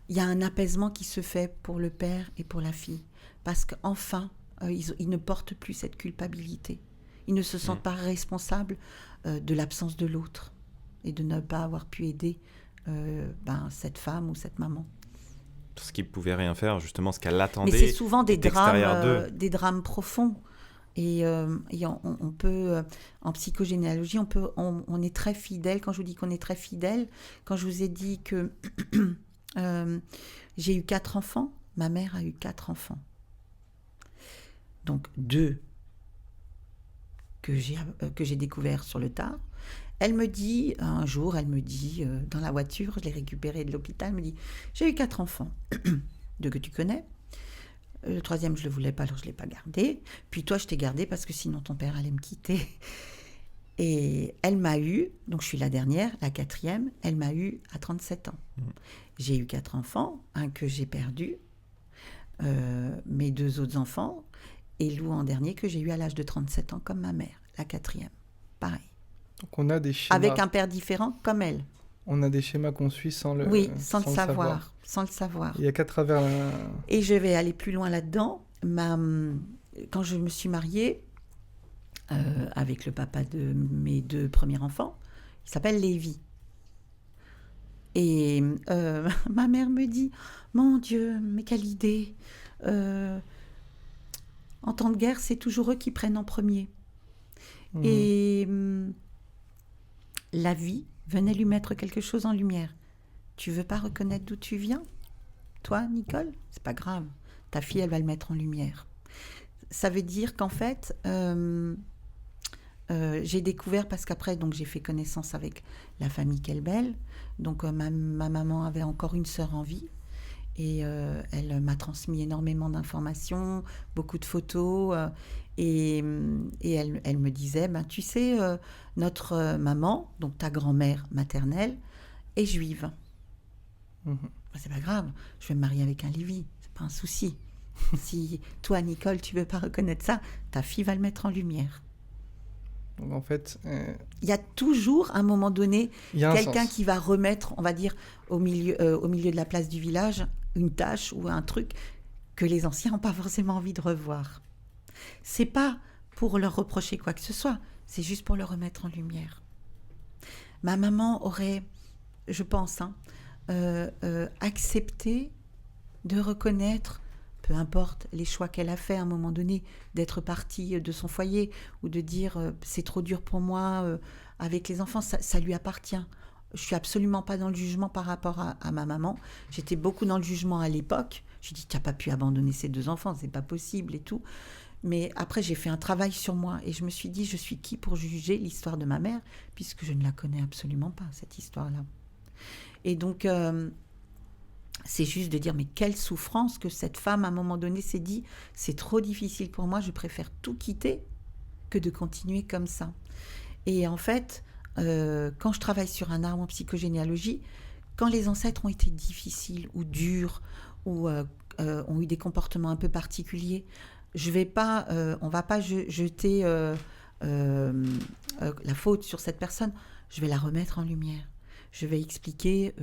Speaker 2: il y a un apaisement qui se fait pour le père et pour la fille. Parce qu'enfin, ils ne portent plus cette culpabilité. Ils ne se sentent pas responsables de l'absence de l'autre et de ne pas avoir pu aider cette femme ou cette maman.
Speaker 1: Parce qu'ils ne pouvaient rien faire, justement, ce qu'elle attendait.
Speaker 2: Mais c'est souvent des drames profonds. Et on peut, en psychogénéalogie, on est très fidèle. Quand je vous dis qu'on est très fidèle, quand je vous ai dit que j'ai eu 4 enfants, ma mère a eu 4 enfants. Donc 2 que j'ai découvert sur le tard. Elle me dit, un jour, dans la voiture, je l'ai récupérée de l'hôpital, elle me dit, j'ai eu 4 enfants, 2 que tu connais. Le 3e, je ne le voulais pas, alors je ne l'ai pas gardé. Puis toi, je t'ai gardé parce que sinon ton père allait me quitter. Et elle m'a eu, donc je suis la dernière, la 4e, elle m'a eu à 37 ans. J'ai eu 4 enfants, un que j'ai perdu, mes 2 autres enfants, et Lou en dernier que j'ai eu à l'âge de 37 ans comme ma mère, la 4e. Pareil.
Speaker 3: Donc on a des schémas.
Speaker 2: Avec un père différent comme elle.
Speaker 3: On a des schémas qu'on suit sans le
Speaker 2: sans le savoir. Sans le savoir.
Speaker 3: Il n'y a qu'à travers
Speaker 2: Et je vais aller plus loin là-dedans. Quand je me suis mariée avec le papa de mes 2 premiers enfants, il s'appelle Lévi. Et ma mère me dit, mon Dieu, mais quelle idée. En temps de guerre, c'est toujours eux qui prennent en premier. Et la vie venait lui mettre quelque chose en lumière. Tu veux pas reconnaître d'où tu viens ? Toi, Nicole ? C'est pas grave. Ta fille, elle va le mettre en lumière. Ça veut dire qu'en fait, j'ai découvert, parce qu'après, donc, j'ai fait connaissance avec la famille Kelbel. Donc, ma maman avait encore une sœur en vie. Et elle m'a transmis énormément d'informations, beaucoup de photos. Et elle me disait, tu sais, notre maman, donc ta grand-mère maternelle, est juive. C'est pas grave, je vais me marier avec un Lévi, c'est pas un souci. Si toi, Nicole, tu veux pas reconnaître ça, ta fille va le mettre en lumière.
Speaker 3: Donc en fait...
Speaker 2: Il y a toujours, à un moment donné, quelqu'un qui va remettre, on va dire, au milieu de la place du village, une tâche ou un truc que les anciens n'ont pas forcément envie de revoir. C'est pas pour leur reprocher quoi que ce soit, c'est juste pour le remettre en lumière. Ma maman aurait, je pense, accepté de reconnaître, peu importe les choix qu'elle a fait à un moment donné, d'être partie de son foyer ou de dire c'est trop dur pour moi avec les enfants, ça lui appartient. Je suis absolument pas dans le jugement par rapport à ma maman. J'étais beaucoup dans le jugement à l'époque. J'ai dit, tu n'as pas pu abandonner ces 2 enfants, c'est pas possible et tout. Mais après, j'ai fait un travail sur moi et je me suis dit, je suis qui pour juger l'histoire de ma mère, puisque je ne la connais absolument pas, cette histoire-là. Et donc, c'est juste de dire, mais quelle souffrance que cette femme, à un moment donné, s'est dit, c'est trop difficile pour moi, je préfère tout quitter que de continuer comme ça. Et en fait... quand je travaille sur un arbre en psychogénéalogie, quand les ancêtres ont été difficiles ou durs ou ont eu des comportements un peu particuliers, on ne va pas jeter la faute sur cette personne, je vais la remettre en lumière. Je vais expliquer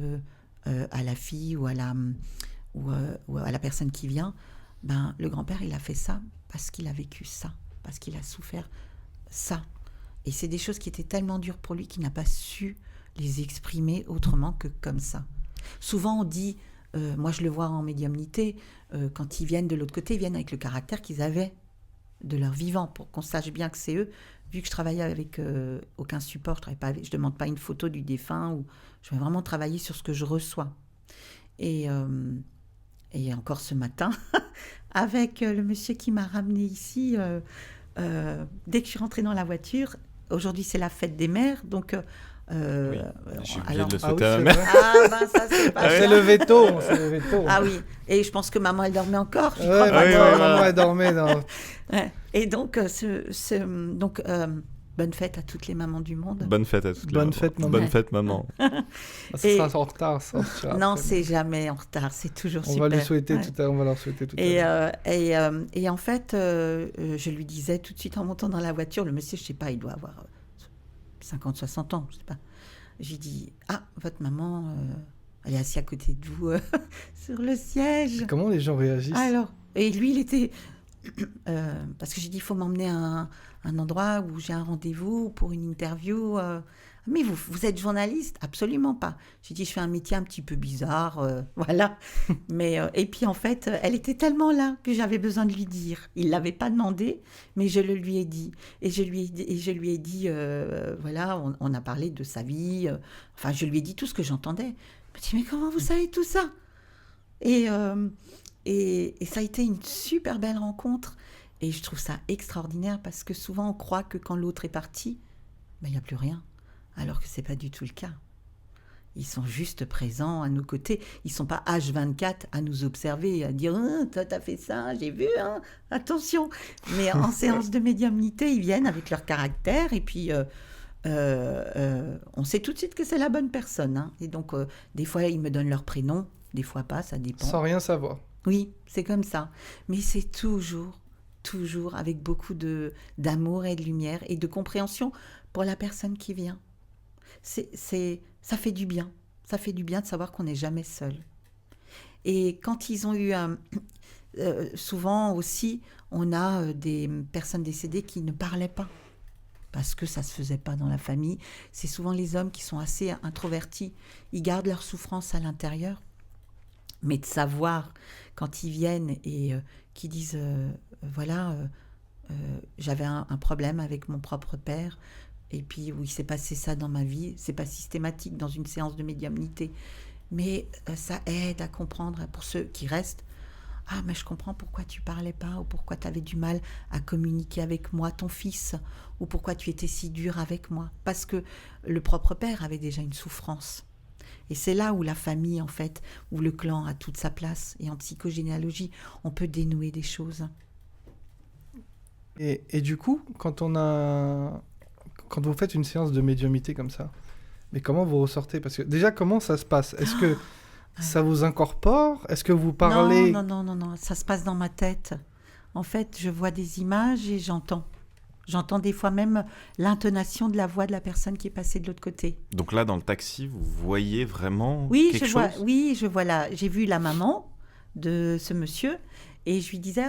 Speaker 2: à la fille ou à la personne qui vient, le grand-père, il a fait ça parce qu'il a vécu ça, parce qu'il a souffert ça. Et c'est des choses qui étaient tellement dures pour lui qu'il n'a pas su les exprimer autrement que comme ça. Souvent, on dit, moi je le vois en médiumnité, quand ils viennent de l'autre côté, ils viennent avec le caractère qu'ils avaient de leur vivant, pour qu'on sache bien que c'est eux. Vu que je travaillais avec aucun support, je ne demande pas une photo du défunt, ou je vais vraiment travailler sur ce que je reçois. Et encore ce matin, avec le monsieur qui m'a ramené ici, dès que je suis rentrée dans la voiture, aujourd'hui c'est la fête des mères, donc
Speaker 1: j'ai oublié de le souhaiter à ma mère.
Speaker 2: Ça c'est pas
Speaker 3: c'est le veto,
Speaker 2: Ah oui, et je pense que maman elle dormait encore.
Speaker 3: Maman elle dormait.
Speaker 2: Et donc, bonne fête à toutes les mamans du monde.
Speaker 1: Bonne fête à toutes les
Speaker 3: mamans.
Speaker 1: Maman. Bonne fête, maman.
Speaker 3: Ça sera en retard. Ça
Speaker 2: non, c'est jamais en retard. C'est toujours super.
Speaker 3: On va leur souhaiter tout à l'heure.
Speaker 2: Et en fait, je lui disais tout de suite en montant dans la voiture, le monsieur, je ne sais pas, il doit avoir 50, 60 ans, je ne sais pas. J'ai dit, votre maman, elle est assise à côté de vous sur le siège.
Speaker 3: Comment les gens réagissent ?
Speaker 2: Alors, et lui, il était... parce que j'ai dit, il faut m'emmener à un endroit où j'ai un rendez-vous pour une interview. Mais vous êtes journaliste ? Absolument pas. J'ai dit, je fais un métier un petit peu bizarre, voilà. Mais, et puis en fait, elle était tellement là que j'avais besoin de lui dire. Il ne l'avait pas demandé, mais je le lui ai dit. Et je lui ai dit, voilà, on a parlé de sa vie. Enfin, je lui ai dit tout ce que j'entendais. Il m'a dit, mais comment vous savez tout ça ? Et ça a été une super belle rencontre. Et je trouve ça extraordinaire parce que souvent on croit que quand l'autre est parti, ben, il n'y a plus rien. Alors que ce n'est pas du tout le cas. Ils sont juste présents à nos côtés. Ils ne sont pas H24 à nous observer, à dire toi, t'as fait ça, j'ai vu, hein, attention. Mais en séance de médiumnité, ils viennent avec leur caractère et puis on sait tout de suite que c'est la bonne personne. Hein. Et donc, des fois, ils me donnent leur prénom, des fois pas, ça dépend.
Speaker 3: Sans rien savoir.
Speaker 2: Oui, c'est comme ça. Mais c'est toujours avec beaucoup d'amour et de lumière et de compréhension pour la personne qui vient. Ça fait du bien. Ça fait du bien de savoir qu'on n'est jamais seul. Et quand ils ont eu souvent aussi, on a des personnes décédées qui ne parlaient pas. Parce que ça ne se faisait pas dans la famille. C'est souvent les hommes qui sont assez introvertis. Ils gardent leur souffrance à l'intérieur. Mais de savoir, quand ils viennent et qu'ils disent, j'avais un problème avec mon propre père, et puis où il s'est passé ça dans ma vie, c'est pas systématique dans une séance de médiumnité, mais ça aide à comprendre pour ceux qui restent. Ah, mais je comprends pourquoi tu parlais pas, ou pourquoi tu avais du mal à communiquer avec moi, ton fils, ou pourquoi tu étais si dur avec moi. Parce que le propre père avait déjà une souffrance. Et c'est là où la famille, en fait, où le clan a toute sa place. Et en psychogénéalogie, on peut dénouer des choses.
Speaker 3: Et du coup, quand vous faites une séance de médiumnité comme ça, mais comment vous ressortez? Parce que déjà, comment ça se passe? Est-ce que ça vous incorpore? Est-ce que vous parlez?
Speaker 2: Non, ça se passe dans ma tête. En fait, je vois des images et j'entends. J'entends des fois même l'intonation de la voix de la personne qui est passée de l'autre côté.
Speaker 1: Donc là, dans le taxi, vous voyez vraiment quelque chose?
Speaker 2: Oui, je vois là. J'ai vu la maman de ce monsieur et je lui disais,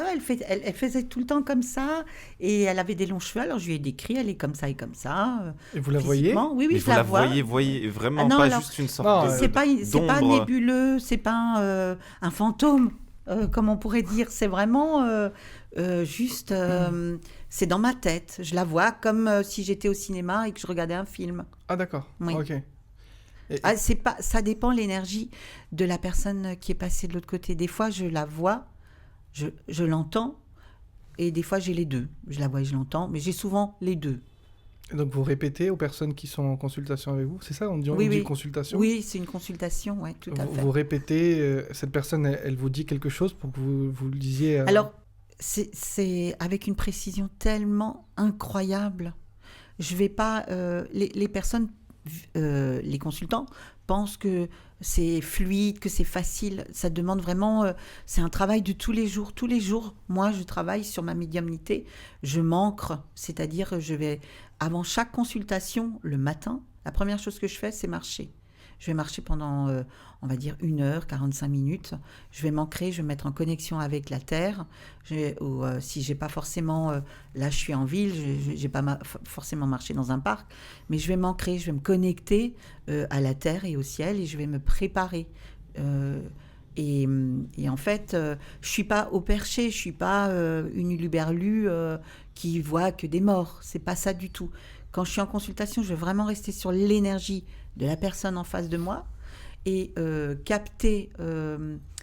Speaker 2: elle faisait tout le temps comme ça et elle avait des longs cheveux. Alors je lui ai décrit, elle est comme ça et comme ça.
Speaker 3: Et vous la voyez?
Speaker 2: Oui,
Speaker 1: Mais
Speaker 2: je la vois.
Speaker 1: voyez vraiment
Speaker 2: non,
Speaker 1: pas
Speaker 2: alors,
Speaker 1: juste une sorte
Speaker 3: non,
Speaker 2: c'est pas
Speaker 1: d'ombre.
Speaker 2: nébuleux, c'est pas un fantôme, comme on pourrait dire. C'est vraiment juste, c'est dans ma tête. Je la vois comme si j'étais au cinéma et que je regardais un film.
Speaker 3: Ah d'accord,
Speaker 2: Oui.
Speaker 3: ok.
Speaker 2: Ça dépend l'énergie de la personne qui est passée de l'autre côté. Des fois, je la vois, je l'entends, et des fois, j'ai les deux. Je la vois et je l'entends, mais j'ai souvent les deux.
Speaker 3: Et donc vous répétez aux personnes qui sont en consultation avec vous, c'est ça? On dit consultation?
Speaker 2: Oui, c'est une consultation, oui, tout à fait.
Speaker 3: Vous répétez, cette personne, elle vous dit quelque chose pour que vous le disiez
Speaker 2: Alors, c'est avec une précision tellement incroyable. Je vais pas... les personnes, les consultants, pensent que c'est fluide, que c'est facile. Ça demande vraiment... c'est un travail de tous les jours. Tous les jours, moi, je travaille sur ma médiumnité. Je m'ancre, c'est-à-dire je vais... Avant chaque consultation, le matin, la première chose que je fais, c'est marcher. Je vais marcher pendant, on va dire, 1h, 45 minutes. Je vais m'ancrer, je vais me mettre en connexion avec la Terre. Ou si je n'ai pas forcément... là, je suis en ville, je n'ai pas forcément marché dans un parc. Mais je vais m'ancrer, je vais me connecter à la Terre et au ciel et je vais me préparer. Et en fait, je ne suis pas au perché, je ne suis pas une uluberlue qui voit que des morts. Ce n'est pas ça du tout. Quand je suis en consultation, je vais vraiment rester sur l'énergie de la personne en face de moi et capter.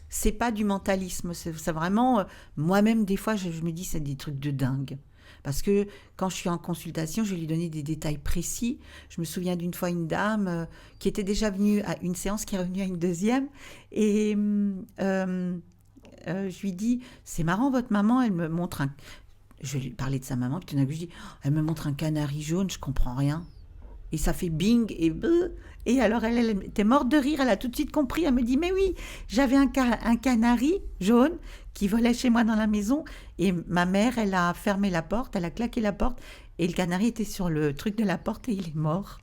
Speaker 2: C'est pas du mentalisme, c'est vraiment. Moi-même, des fois, je me dis c'est des trucs de dingue. Parce que quand je suis en consultation, je vais lui donner des détails précis. Je me souviens d'une fois une dame qui était déjà venue à une séance, qui est revenue à une deuxième. Et je lui dis, c'est marrant, votre maman, elle me montre un... Je lui parlais de sa maman, puis tout d'un coup, je dis, elle me montre un canari jaune, je comprends rien. Et ça fait bing et bleu. Et alors, elle était morte de rire, elle a tout de suite compris. Elle me dit, mais oui, j'avais un canari jaune qui volait chez moi dans la maison. Et ma mère, elle a fermé la porte, elle a claqué la porte. Et le canari était sur le truc de la porte et il est mort.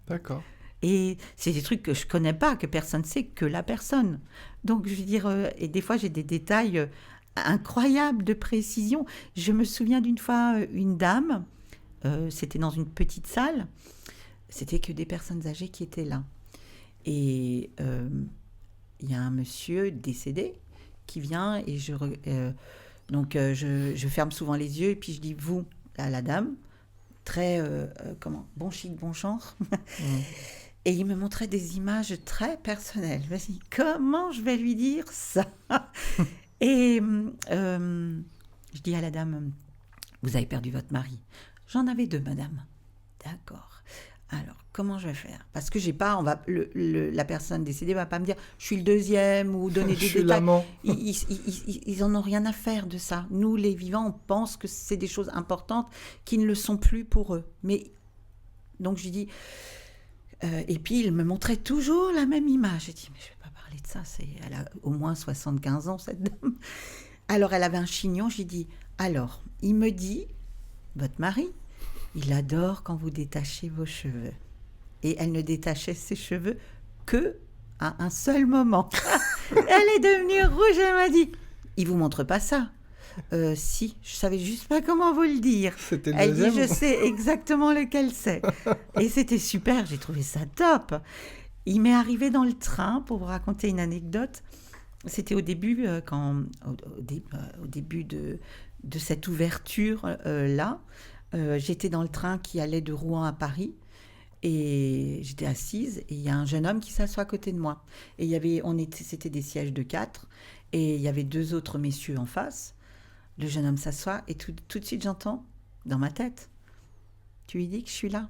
Speaker 3: D'accord.
Speaker 2: Et c'est des trucs que je connais pas, que personne ne sait, que la personne. Donc, je veux dire, et des fois, j'ai des détails incroyables de précision. Je me souviens d'une fois, une dame, c'était dans une petite salle, c'était que des personnes âgées qui étaient là. Et il y a un monsieur décédé qui vient et je ferme souvent les yeux et puis je dis vous à la dame, très bon chic, bon genre. Et il me montrait des images très personnelles. Je me suis dit, comment je vais lui dire ça? Et je Je dis à la dame, vous avez perdu votre mari. J'en avais 2, madame. D'accord. Alors, comment je vais faire? Parce que j'ai pas, la personne décédée va pas me dire, je suis le deuxième ou donner
Speaker 3: Je
Speaker 2: des
Speaker 3: suis
Speaker 2: détails.
Speaker 3: l'amant.
Speaker 2: Ils en ont rien à faire de ça. Nous, les vivants, on pense que c'est des choses importantes qui ne le sont plus pour eux. Mais donc je lui dis, et puis il me montrait toujours la même image. J'ai dit, mais je vais pas parler de ça. Elle a au moins 75 ans cette dame. Alors elle avait un chignon. J'ai dit, alors il me dit, votre mari, il adore quand vous détachez vos cheveux. Et elle ne détachait ses cheveux que à un seul moment. Elle est devenue rouge, elle m'a dit, il vous montre pas ça? Si, je savais juste pas comment vous le dire.
Speaker 3: C'était le
Speaker 2: Elle dit,
Speaker 3: deuxième.
Speaker 2: je sais exactement lequel c'est. Et c'était super, j'ai trouvé ça top. Il m'est arrivé dans le train, pour vous raconter une anecdote, c'était au début, au début de cette ouverture là, j'étais dans le train qui allait de Rouen à Paris. Et j'étais assise et il y a un jeune homme qui s'assoit à côté de moi. Et c'était des sièges de 4 et il y avait 2 autres messieurs en face. Le jeune homme s'assoit et tout de suite j'entends dans ma tête, tu lui dis que je suis là?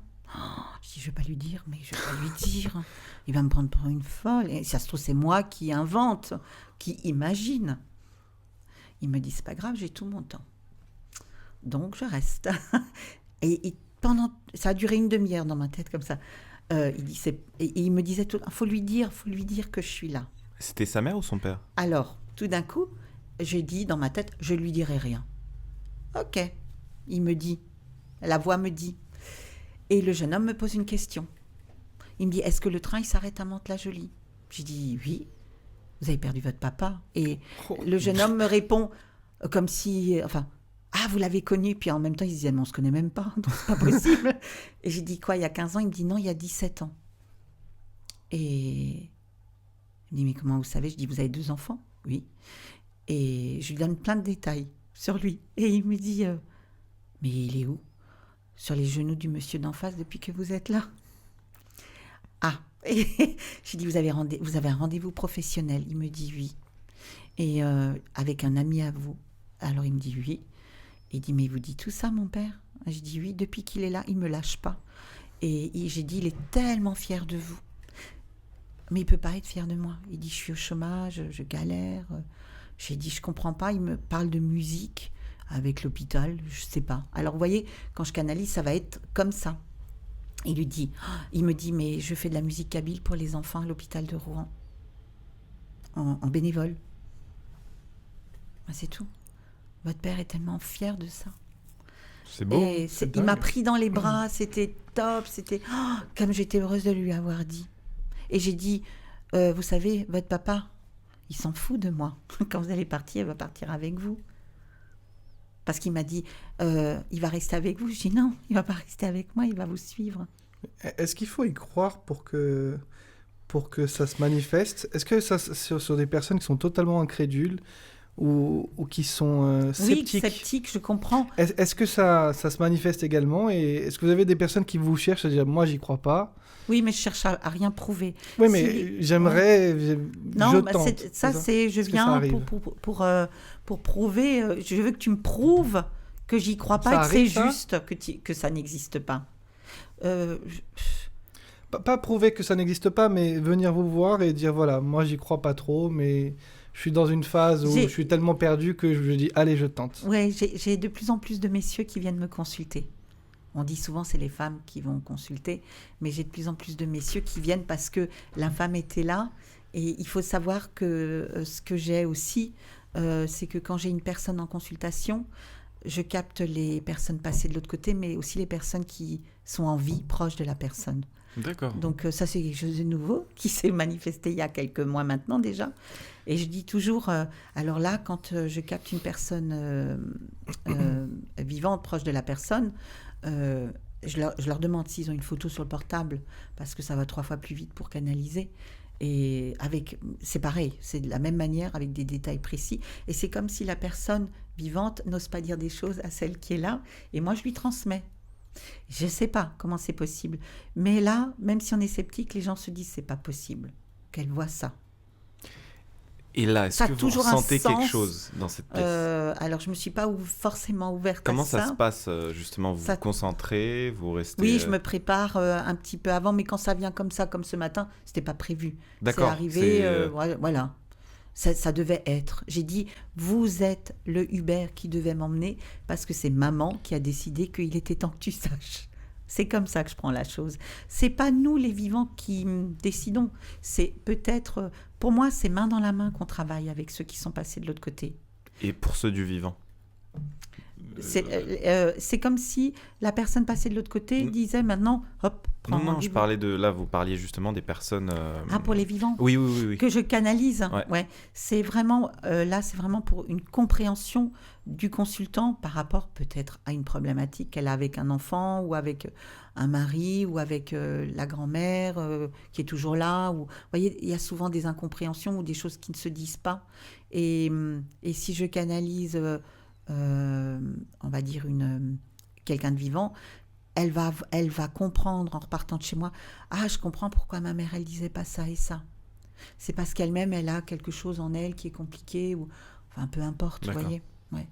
Speaker 2: Je dis, je vais pas lui dire, mais je vais pas lui dire. Il va me prendre pour une folle. Et ça se trouve, c'est moi qui invente, qui imagine. Il me dit, c'est pas grave, j'ai tout mon temps. Donc je reste. Et ça a duré une demi-heure dans ma tête comme ça. Il me disait tout, faut lui dire que je suis là.
Speaker 1: C'était sa mère ou son père?
Speaker 2: Alors, tout d'un coup, j'ai dit dans ma tête, je lui dirai rien. Ok, il me dit, la voix me dit. Et le jeune homme me pose une question. Il me dit, est-ce que le train il s'arrête à Mantes-la-Jolie? J'ai dit, oui. Vous avez perdu votre papa. Et le jeune homme me répond comme si, ah, vous l'avez connu. Puis en même temps, il se disait, mais on ne se connaît même pas, donc c'est pas possible. Et j'ai dit, quoi, il y a 15 ans? Il me dit, non, il y a 17 ans. Et il me dit, mais comment vous savez? Je dis, vous avez 2 enfants? Oui. Et je lui donne plein de détails sur lui. Et il me dit, mais il est où? Sur les genoux du monsieur d'en face depuis que vous êtes là. Ah, et j'ai dit, vous avez un rendez-vous professionnel? Il me dit oui. Et avec un ami à vous? Alors il me dit oui. Il dit, mais il vous dit tout ça, mon père? Je dis oui, depuis qu'il est là, il ne me lâche pas. Et j'ai dit, il est tellement fier de vous. Mais il ne peut pas être fier de moi. Il dit, je suis au chômage, je galère. J'ai dit, je ne comprends pas. Il me parle de musique avec l'hôpital, je ne sais pas. Alors vous voyez, quand je canalise, ça va être comme ça. Il me dit, mais je fais de la musique kabyle pour les enfants à l'hôpital de Rouen. En bénévole. C'est tout. Votre père est tellement fier de ça.
Speaker 1: C'est beau.
Speaker 2: Et il m'a pris dans les bras, c'était top, c'était comme j'étais heureuse de lui avoir dit. Et j'ai dit, vous savez, votre papa, il s'en fout de moi. Quand vous allez partir, il va partir avec vous. Parce qu'il m'a dit, il va rester avec vous. Je dis non, il ne va pas rester avec moi, il va vous suivre.
Speaker 3: Est-ce qu'il faut y croire pour que ça se manifeste? Est-ce que ça, sur des personnes qui sont totalement incrédules ou qui sont sceptiques?
Speaker 2: Oui, sceptiques, je comprends.
Speaker 3: Est-ce que ça se manifeste également? Et est-ce que vous avez des personnes qui vous cherchent à dire, moi, j'y crois pas?
Speaker 2: Oui, mais je cherche à rien prouver.
Speaker 3: Oui, mais j'aimerais...
Speaker 2: Non,
Speaker 3: je
Speaker 2: bah
Speaker 3: tente.
Speaker 2: je viens pour prouver. Je veux que tu me prouves que j'y crois pas et que c'est juste, que ça n'existe pas.
Speaker 3: Pas prouver que ça n'existe pas, mais venir vous voir et dire, voilà, moi, j'y crois pas trop, mais je suis dans une phase où je suis tellement perdu que je dis, allez, je tente.
Speaker 2: Oui, j'ai de plus en plus de messieurs qui viennent me consulter. On dit souvent c'est les femmes qui vont consulter, mais j'ai de plus en plus de messieurs qui viennent parce que l'infâme était là. Et il faut savoir que ce que j'ai aussi, c'est que quand j'ai une personne en consultation, je capte les personnes passées de l'autre côté, mais aussi les personnes qui sont en vie proche de la personne.
Speaker 1: D'accord.
Speaker 2: Donc ça, c'est quelque chose de nouveau qui s'est manifesté il y a quelques mois maintenant déjà. Et je dis toujours, alors là, quand je capte une personne vivante proche de la personne, je leur demande s'ils ont une photo sur le portable, parce que ça va 3 fois plus vite pour canaliser. Et c'est pareil, c'est de la même manière, avec des détails précis. Et c'est comme si la personne vivante n'ose pas dire des choses à celle qui est là, et moi je lui transmets. Je ne sais pas comment c'est possible. Mais là, même si on est sceptique, les gens se disent c'est pas possible qu'elle voit ça.
Speaker 1: Et là, est-ce
Speaker 2: Ça a
Speaker 1: que vous
Speaker 2: toujours un
Speaker 1: ressentez quelque
Speaker 2: sens.
Speaker 1: chose dans cette pièce?
Speaker 2: Alors, je me suis pas forcément ouverte
Speaker 1: Comment
Speaker 2: à
Speaker 1: ça
Speaker 2: ça.
Speaker 1: se passe, justement? Vous
Speaker 2: Ça-
Speaker 1: vous concentrez, vous restez...
Speaker 2: Oui, je me prépare un petit peu avant, mais quand ça vient comme ça, comme ce matin, c'était pas prévu. C'est
Speaker 1: D'accord,
Speaker 2: arrivé,
Speaker 1: c'est...
Speaker 2: voilà. Ça devait être. J'ai dit, vous êtes le Uber qui devait m'emmener parce que c'est maman qui a décidé qu'il était temps que tu saches. C'est comme ça que je prends la chose. C'est pas nous les vivants qui décidons. C'est peut-être, pour moi, c'est main dans la main qu'on travaille avec ceux qui sont passés de l'autre côté.
Speaker 1: Et pour ceux du vivant?
Speaker 2: C'est comme si la personne passée de l'autre côté disait maintenant, hop, prends
Speaker 1: Non, je
Speaker 2: rendez-vous.
Speaker 1: parlais de... Là, vous parliez justement des personnes...
Speaker 2: Ah, pour les vivants
Speaker 1: Oui, oui, oui, oui.
Speaker 2: que je canalise.
Speaker 1: Ouais.
Speaker 2: Ouais. C'est vraiment, là, c'est vraiment pour une compréhension du consultant par rapport peut-être à une problématique qu'elle a avec un enfant ou avec un mari ou avec la grand-mère qui est toujours là. Ou... Vous voyez, il y a souvent des incompréhensions ou des choses qui ne se disent pas. Et si je canalise, on va dire, quelqu'un de vivant, elle va comprendre en repartant de chez moi. Ah, je comprends pourquoi ma mère, elle disait pas ça et ça. C'est parce qu'elle-même, elle a quelque chose en elle qui est compliqué ou enfin peu importe, vous
Speaker 1: D'accord.
Speaker 2: voyez. Ouais.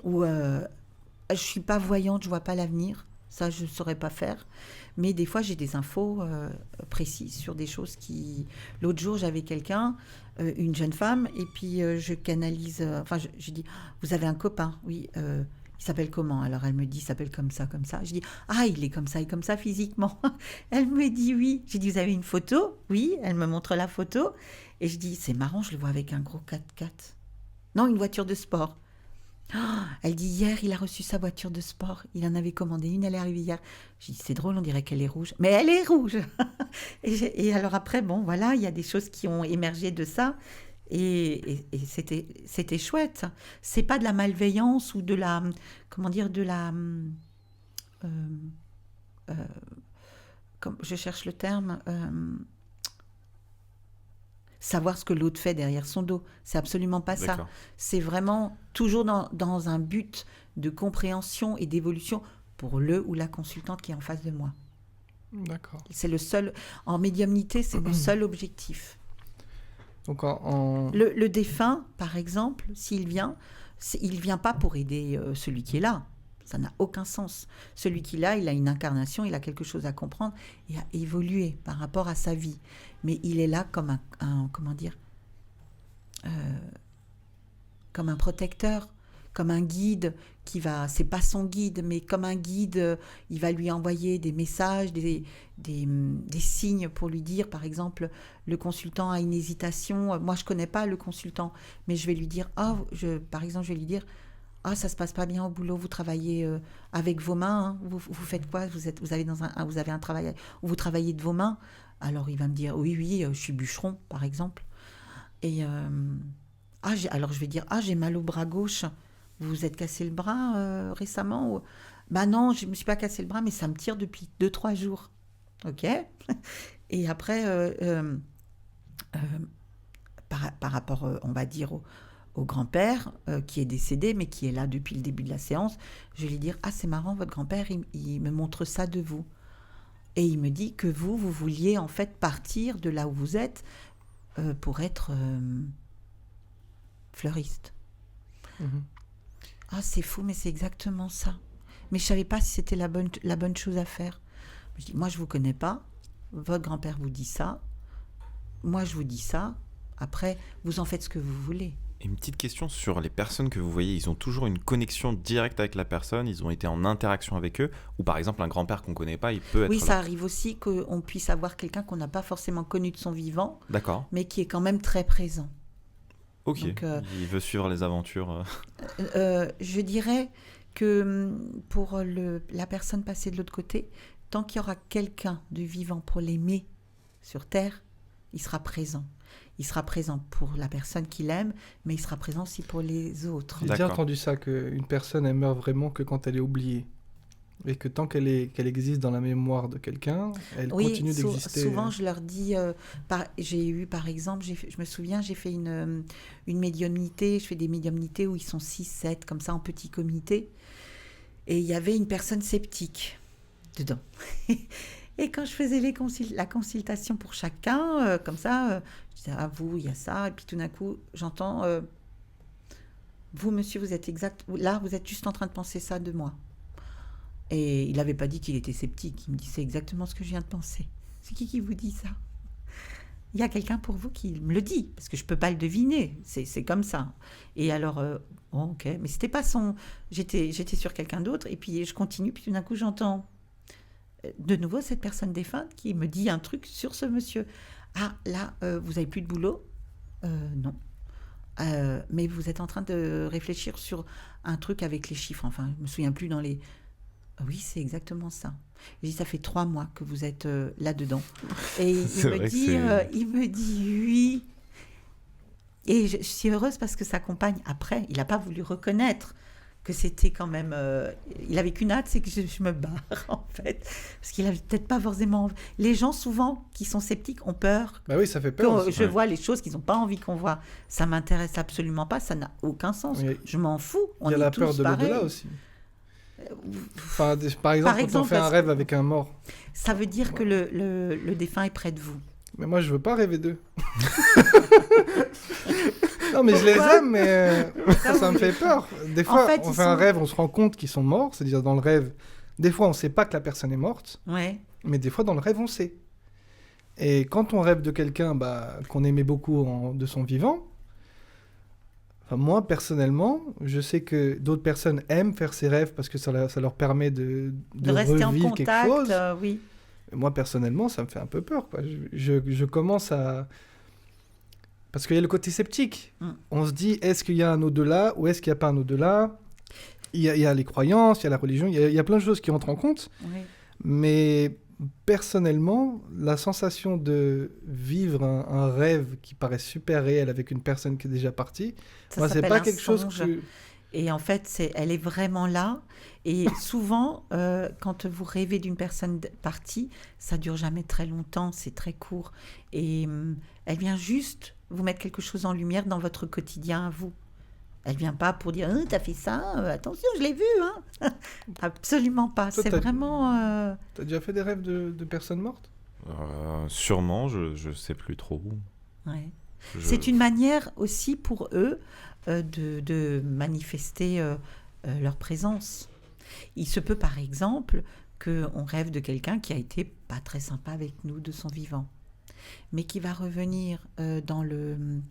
Speaker 2: Ou je suis pas voyante, je vois pas l'avenir. Ça, je saurais pas faire. Mais des fois, j'ai des infos précises sur des choses qui. L'autre jour, j'avais quelqu'un, une jeune femme, et puis je canalise. Enfin, je dis, vous avez un copain, oui. Il s'appelle comment? Alors elle me dit, il s'appelle comme ça, comme ça. Je dis, ah, il est comme ça et comme ça physiquement. Elle me dit oui. J'ai dit, vous avez une photo? Oui. Elle me montre la photo. Et je dis, c'est marrant, je le vois avec un gros 4x4. Non, une voiture de sport. Ah, elle dit, hier, il a reçu sa voiture de sport. Il en avait commandé une, elle est arrivée hier. J'ai dit, c'est drôle, on dirait qu'elle est rouge. Mais elle est rouge. Et alors après, bon, voilà, il y a des choses qui ont émergé de ça. Et c'était chouette. C'est pas de la malveillance ou de la, comment dire, de la, comme je cherche le terme, savoir ce que l'autre fait derrière son dos. C'est absolument pas ça.
Speaker 1: D'accord.
Speaker 2: C'est vraiment toujours dans un but de compréhension et d'évolution pour le ou la consultante qui est en face de moi.
Speaker 3: D'accord.
Speaker 2: C'est le seul, en médiumnité, c'est mon seul objectif.
Speaker 3: Donc
Speaker 2: Le défunt, par exemple, s'il vient, il vient pas pour aider celui qui est là. Ça n'a aucun sens. Celui qui est là, il a une incarnation, il a quelque chose à comprendre et à évoluer par rapport à sa vie. Mais il est là comme comment dire, comme un protecteur, comme un guide qui va, c'est pas son guide, mais comme un guide, il va lui envoyer des messages, des signes pour lui dire, par exemple, le consultant a une hésitation. Moi, je connais pas le consultant, mais je vais lui dire, par exemple, je vais lui dire, ah, ça se passe pas bien au boulot, vous travaillez avec vos mains, hein. Vous faites quoi? Vous avez un travail où vous travaillez de vos mains. Alors il va me dire, oui, je suis bûcheron, par exemple. Et alors je vais dire, j'ai mal au bras gauche. Vous vous êtes cassé le bras récemment ou... Bah non, je me suis pas cassé le bras, mais ça me tire depuis 2-3 jours. Ok. Et après, par rapport, on va dire, au grand-père qui est décédé, mais qui est là depuis le début de la séance, je vais lui dire, c'est marrant, votre grand-père, il me montre ça de vous. Et il me dit que vous vouliez en fait partir de là où vous êtes pour être fleuriste.
Speaker 3: Mhm.
Speaker 2: C'est fou, mais c'est exactement ça. Mais je savais pas si c'était la bonne chose à faire. Je dis, moi, je vous connais pas. Votre grand-père vous dit ça. Moi, je vous dis ça. Après, vous en faites ce que vous voulez.
Speaker 1: Et une petite question sur les personnes que vous voyez, ils ont toujours une connexion directe avec la personne, ils ont été en interaction avec eux, ou par exemple un grand-père qu'on ne connaît pas, il peut être
Speaker 2: Oui,
Speaker 1: là.
Speaker 2: ça arrive aussi qu'on puisse avoir quelqu'un qu'on n'a pas forcément connu de son vivant,
Speaker 1: D'accord,
Speaker 2: mais qui est quand même très présent.
Speaker 1: ok,
Speaker 2: Donc,
Speaker 1: il veut suivre les aventures.
Speaker 2: Je dirais que pour la personne passée de l'autre côté, tant qu'il y aura quelqu'un de vivant pour l'aimer sur Terre, il sera présent. Il sera présent pour la personne qu'il aime, mais il sera présent aussi pour les autres.
Speaker 3: J'ai déjà
Speaker 1: D'accord.
Speaker 3: entendu ça, qu'une personne, elle meurt vraiment que quand elle est oubliée. Et que tant qu'elle existe dans la mémoire de quelqu'un, elle continue d'exister.
Speaker 2: Souvent, je leur dis... j'ai eu, par exemple, je me souviens, j'ai fait une médiumnité, je fais des médiumnités où ils sont 6, 7, comme ça, en petit comité. Et il y avait une personne sceptique dedans. Et quand je faisais la consultation pour chacun, comme ça, je disais, ah, vous, il y a ça. Et puis tout d'un coup, j'entends, vous, monsieur, vous êtes là, vous êtes juste en train de penser ça de moi. Et il n'avait pas dit qu'il était sceptique. Il me dit, c'est exactement ce que je viens de penser. C'est qui vous dit ça? Il y a quelqu'un pour vous qui me le dit, parce que je ne peux pas le deviner. C'est comme ça. Et alors, bon, ok. Mais c'était pas son... J'étais sur quelqu'un d'autre, et puis je continue, puis tout d'un coup, j'entends de nouveau cette personne défunte qui me dit un truc sur ce monsieur. Ah, là, vous n'avez plus de boulot? Non. Mais vous êtes en train de réfléchir sur un truc avec les chiffres. Enfin, je ne me souviens plus dans les... Oui, c'est exactement ça. Je dis, ça fait 3 mois que vous êtes là-dedans. Et il me dit oui. Et je suis heureuse parce que sa compagne, après, il n'a pas voulu reconnaître que c'était quand même... il n'avait qu'une hâte, c'est que je me barre, en fait. Parce qu'il n'avait peut-être pas forcément... Les gens, souvent, qui sont sceptiques, ont peur.
Speaker 3: Bah oui, ça fait peur.
Speaker 2: Je vois les choses qu'ils n'ont pas envie qu'on voit. Ça ne m'intéresse absolument pas, ça n'a aucun sens. Oui. Je m'en fous.
Speaker 3: Il y a la peur de l'au-delà aussi. Enfin, par exemple, quand on fait un rêve avec un mort.
Speaker 2: Ça veut dire que le défunt est près de vous.
Speaker 3: Mais moi, je veux pas rêver d'eux. Non, mais je les aime, mais ça me fait peur. Des fois, on fait un rêve, on se rend compte qu'ils sont morts. C'est-à-dire, dans le rêve, des fois, on sait pas que la personne est morte.
Speaker 2: Ouais.
Speaker 3: Mais des fois, dans le rêve, on sait. Et quand on rêve de quelqu'un qu'on aimait beaucoup de son vivant, moi, personnellement, je sais que d'autres personnes aiment faire ces rêves parce que ça leur permet de
Speaker 2: rester en
Speaker 3: revivre
Speaker 2: contact,
Speaker 3: quelque chose.
Speaker 2: Oui.
Speaker 3: Moi, personnellement, ça me fait un peu peur, quoi. Je commence à... Parce qu'il y a le côté sceptique. On se dit, est-ce qu'il y a un au-delà ou est-ce qu'il n'y a pas un au-delà? Il y a les croyances, il y a la religion, il y a plein de choses qui entrent en compte.
Speaker 2: Oui.
Speaker 3: Mais personnellement, la sensation de vivre un rêve qui paraît super réel avec une personne qui est déjà partie, moi, c'est pas quelque chose que...
Speaker 2: Et en fait, elle est vraiment là. Et souvent, quand vous rêvez d'une personne partie, ça dure jamais très longtemps, c'est très court. Et elle vient juste vous mettre quelque chose en lumière dans votre quotidien à vous. Elle vient pas pour dire « T'as fait ça, attention, je l'ai vu hein !» Absolument pas.
Speaker 3: Toi,
Speaker 2: c'est vraiment...
Speaker 3: T'as déjà fait des rêves de personnes mortes?
Speaker 1: Sûrement, je sais plus trop.
Speaker 2: Ouais. C'est une manière aussi pour eux de manifester leur présence. Il se peut par exemple qu'on rêve de quelqu'un qui a été pas très sympa avec nous de son vivant, mais qui va revenir dans le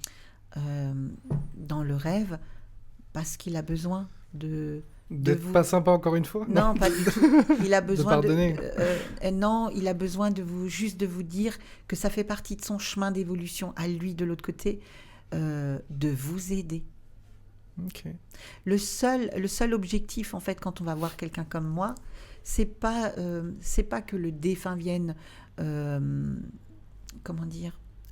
Speaker 2: rêve parce qu'il a besoin
Speaker 3: d'être pas sympa encore une fois?
Speaker 2: Non, pas du tout. Il a besoin
Speaker 3: de pardonner.
Speaker 2: Non, il a besoin de vous dire que ça fait partie de son chemin d'évolution à lui de l'autre côté, de vous aider.
Speaker 3: Okay.
Speaker 2: Le seul objectif en fait quand on va voir quelqu'un comme moi, c'est pas que le défunt vienne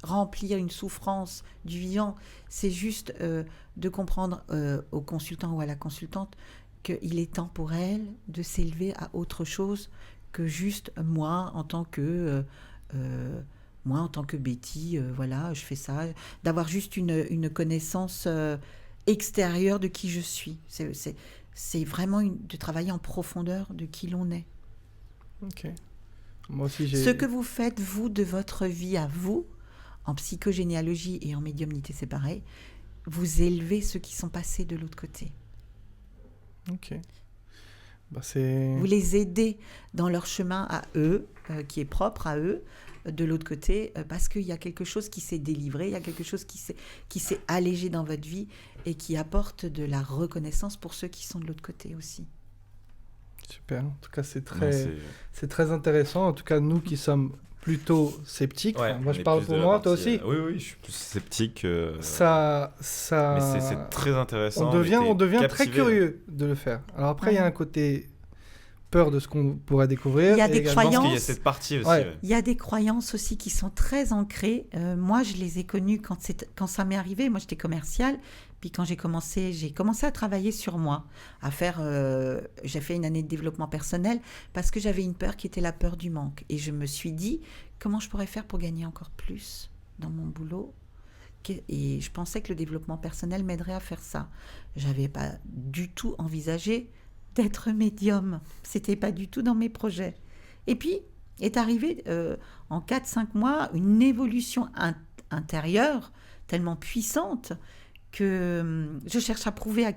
Speaker 2: remplir une souffrance du vivant, c'est juste de comprendre au consultant ou à la consultante qu'il est temps pour elle de s'élever à autre chose que juste moi en tant que Betty, voilà, je fais ça, d'avoir juste une connaissance extérieure de qui je suis. C'est vraiment de travailler en profondeur de qui l'on est.
Speaker 3: Ok. Moi aussi,
Speaker 2: Ce que vous faites, vous, de votre vie à vous, en psychogénéalogie et en médiumnité, c'est pareil, vous élevez ceux qui sont passés de l'autre côté.
Speaker 3: Ok. C'est...
Speaker 2: Vous les aidez dans leur chemin à eux, qui est propre à eux, de l'autre côté, parce qu'il y a quelque chose qui s'est délivré, il y a quelque chose qui s'est allégé dans votre vie et qui apporte de la reconnaissance pour ceux qui sont de l'autre côté aussi.
Speaker 3: Super. En tout cas, c'est très intéressant. En tout cas, nous qui sommes plutôt sceptiques.
Speaker 1: Ouais,
Speaker 3: moi, je parle pour moi, toi aussi.
Speaker 1: Oui, je suis plus sceptique.
Speaker 3: Ça...
Speaker 1: Mais c'est très intéressant.
Speaker 3: On devient très curieux de le faire. Alors après, il y a un côté peur de ce qu'on pourrait découvrir.
Speaker 2: Il y a des croyances.
Speaker 1: Je pense qu'il y a cette partie aussi. Ouais.
Speaker 2: Il y a des croyances aussi qui sont très ancrées. Moi, je les ai connues quand ça m'est arrivé. Moi, j'étais commerciale. Puis quand j'ai commencé à travailler sur moi, j'ai fait une année de développement personnel parce que j'avais une peur qui était la peur du manque. Et je me suis dit, comment je pourrais faire pour gagner encore plus dans mon boulot? Et je pensais que le développement personnel m'aiderait à faire ça. J'avais pas du tout envisagé d'être médium. C'était pas du tout dans mes projets. Et puis, est arrivé en 4-5 mois, une évolution intérieure tellement puissante que je cherche à prouver à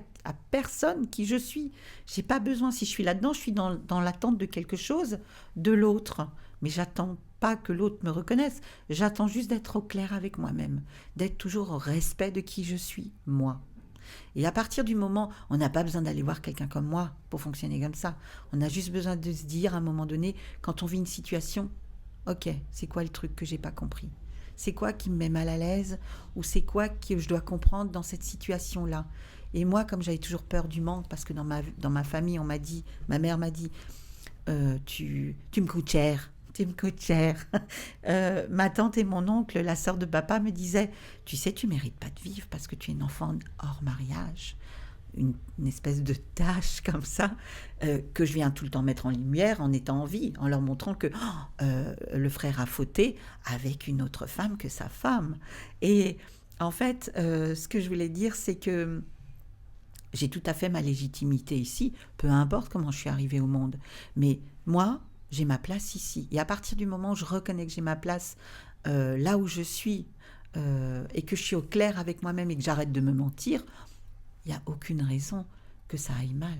Speaker 2: personne qui je suis. J'ai pas besoin, si je suis là-dedans, je suis dans l'attente de quelque chose de l'autre. Mais j'attends pas que l'autre me reconnaisse. J'attends juste d'être au clair avec moi-même, d'être toujours au respect de qui je suis, moi. Et à partir du moment, on n'a pas besoin d'aller voir quelqu'un comme moi pour fonctionner comme ça. On a juste besoin de se dire à un moment donné, quand on vit une situation, ok, c'est quoi le truc que j'ai pas compris ? C'est quoi qui me met mal à l'aise ? Ou c'est quoi que je dois comprendre dans cette situation-là ? Et moi, comme j'avais toujours peur du manque, parce que dans ma famille, ma mère m'a dit, tu me coûtes cher. Tu me coûtes cher. Ma tante et mon oncle, la sœur de papa, me disaient, tu sais, tu mérites pas de vivre parce que tu es une enfant hors mariage. Une espèce de tâche comme ça, que je viens tout le temps mettre en lumière en étant en vie, en leur montrant que le frère a fauté avec une autre femme que sa femme. Et en fait, ce que je voulais dire, c'est que j'ai tout à fait ma légitimité ici, peu importe comment je suis arrivée au monde. Mais moi, j'ai ma place ici. Et à partir du moment où je reconnais que j'ai ma place là où je suis et que je suis au clair avec moi-même et que j'arrête de me mentir, il n'y a aucune raison que ça aille mal.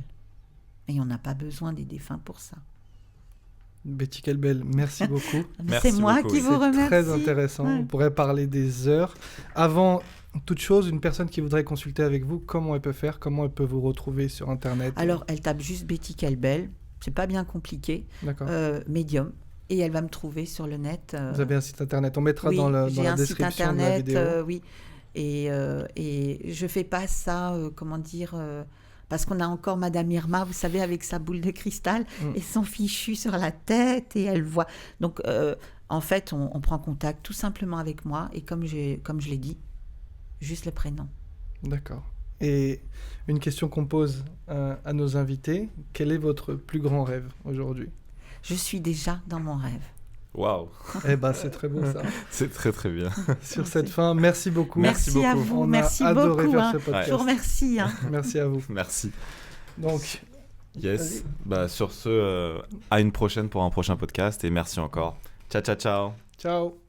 Speaker 2: Et on n'a pas besoin des défunts pour ça.
Speaker 3: Betty Kelbel, merci beaucoup.
Speaker 1: Merci
Speaker 2: C'est moi
Speaker 1: beaucoup,
Speaker 2: qui vous remercie.
Speaker 3: C'est très intéressant.
Speaker 2: Ouais.
Speaker 3: On pourrait parler des heures. Avant toute chose, une personne qui voudrait consulter avec vous, comment elle peut faire ? Comment elle peut vous retrouver sur Internet ?
Speaker 2: Alors, elle tape juste Betty Kelbel. C'est pas bien compliqué.
Speaker 3: D'accord.
Speaker 2: Medium. Et elle va me trouver sur le net.
Speaker 3: Vous avez un site Internet. On mettra
Speaker 2: oui,
Speaker 3: dans la
Speaker 2: j'ai un site
Speaker 3: description de la
Speaker 2: internet,
Speaker 3: vidéo.
Speaker 2: oui. Et je fais pas ça, parce qu'on a encore Madame Irma, vous savez, avec sa boule de cristal et son fichu sur la tête, et elle voit. Donc, en fait, on prend contact tout simplement avec moi, et comme je l'ai dit, juste le prénom.
Speaker 3: D'accord. Et une question qu'on pose à nos invités, quel est votre plus grand rêve aujourd'hui ?
Speaker 2: Je suis déjà dans mon rêve.
Speaker 1: Waouh,
Speaker 3: Eh ben, c'est très beau ça.
Speaker 1: c'est très très bien.
Speaker 3: Sur cette fin, merci beaucoup.
Speaker 1: Merci
Speaker 2: à
Speaker 1: beaucoup.
Speaker 2: vous,
Speaker 3: On
Speaker 2: merci
Speaker 3: a adoré
Speaker 2: beaucoup.
Speaker 3: faire
Speaker 2: Hein.
Speaker 3: ce podcast.
Speaker 2: Je vous remercie. Hein.
Speaker 3: Merci à vous.
Speaker 1: Merci.
Speaker 3: Donc,
Speaker 1: Yes. Bah, sur ce, à une prochaine pour un prochain podcast et merci encore. Ciao, ciao, ciao.
Speaker 3: ciao.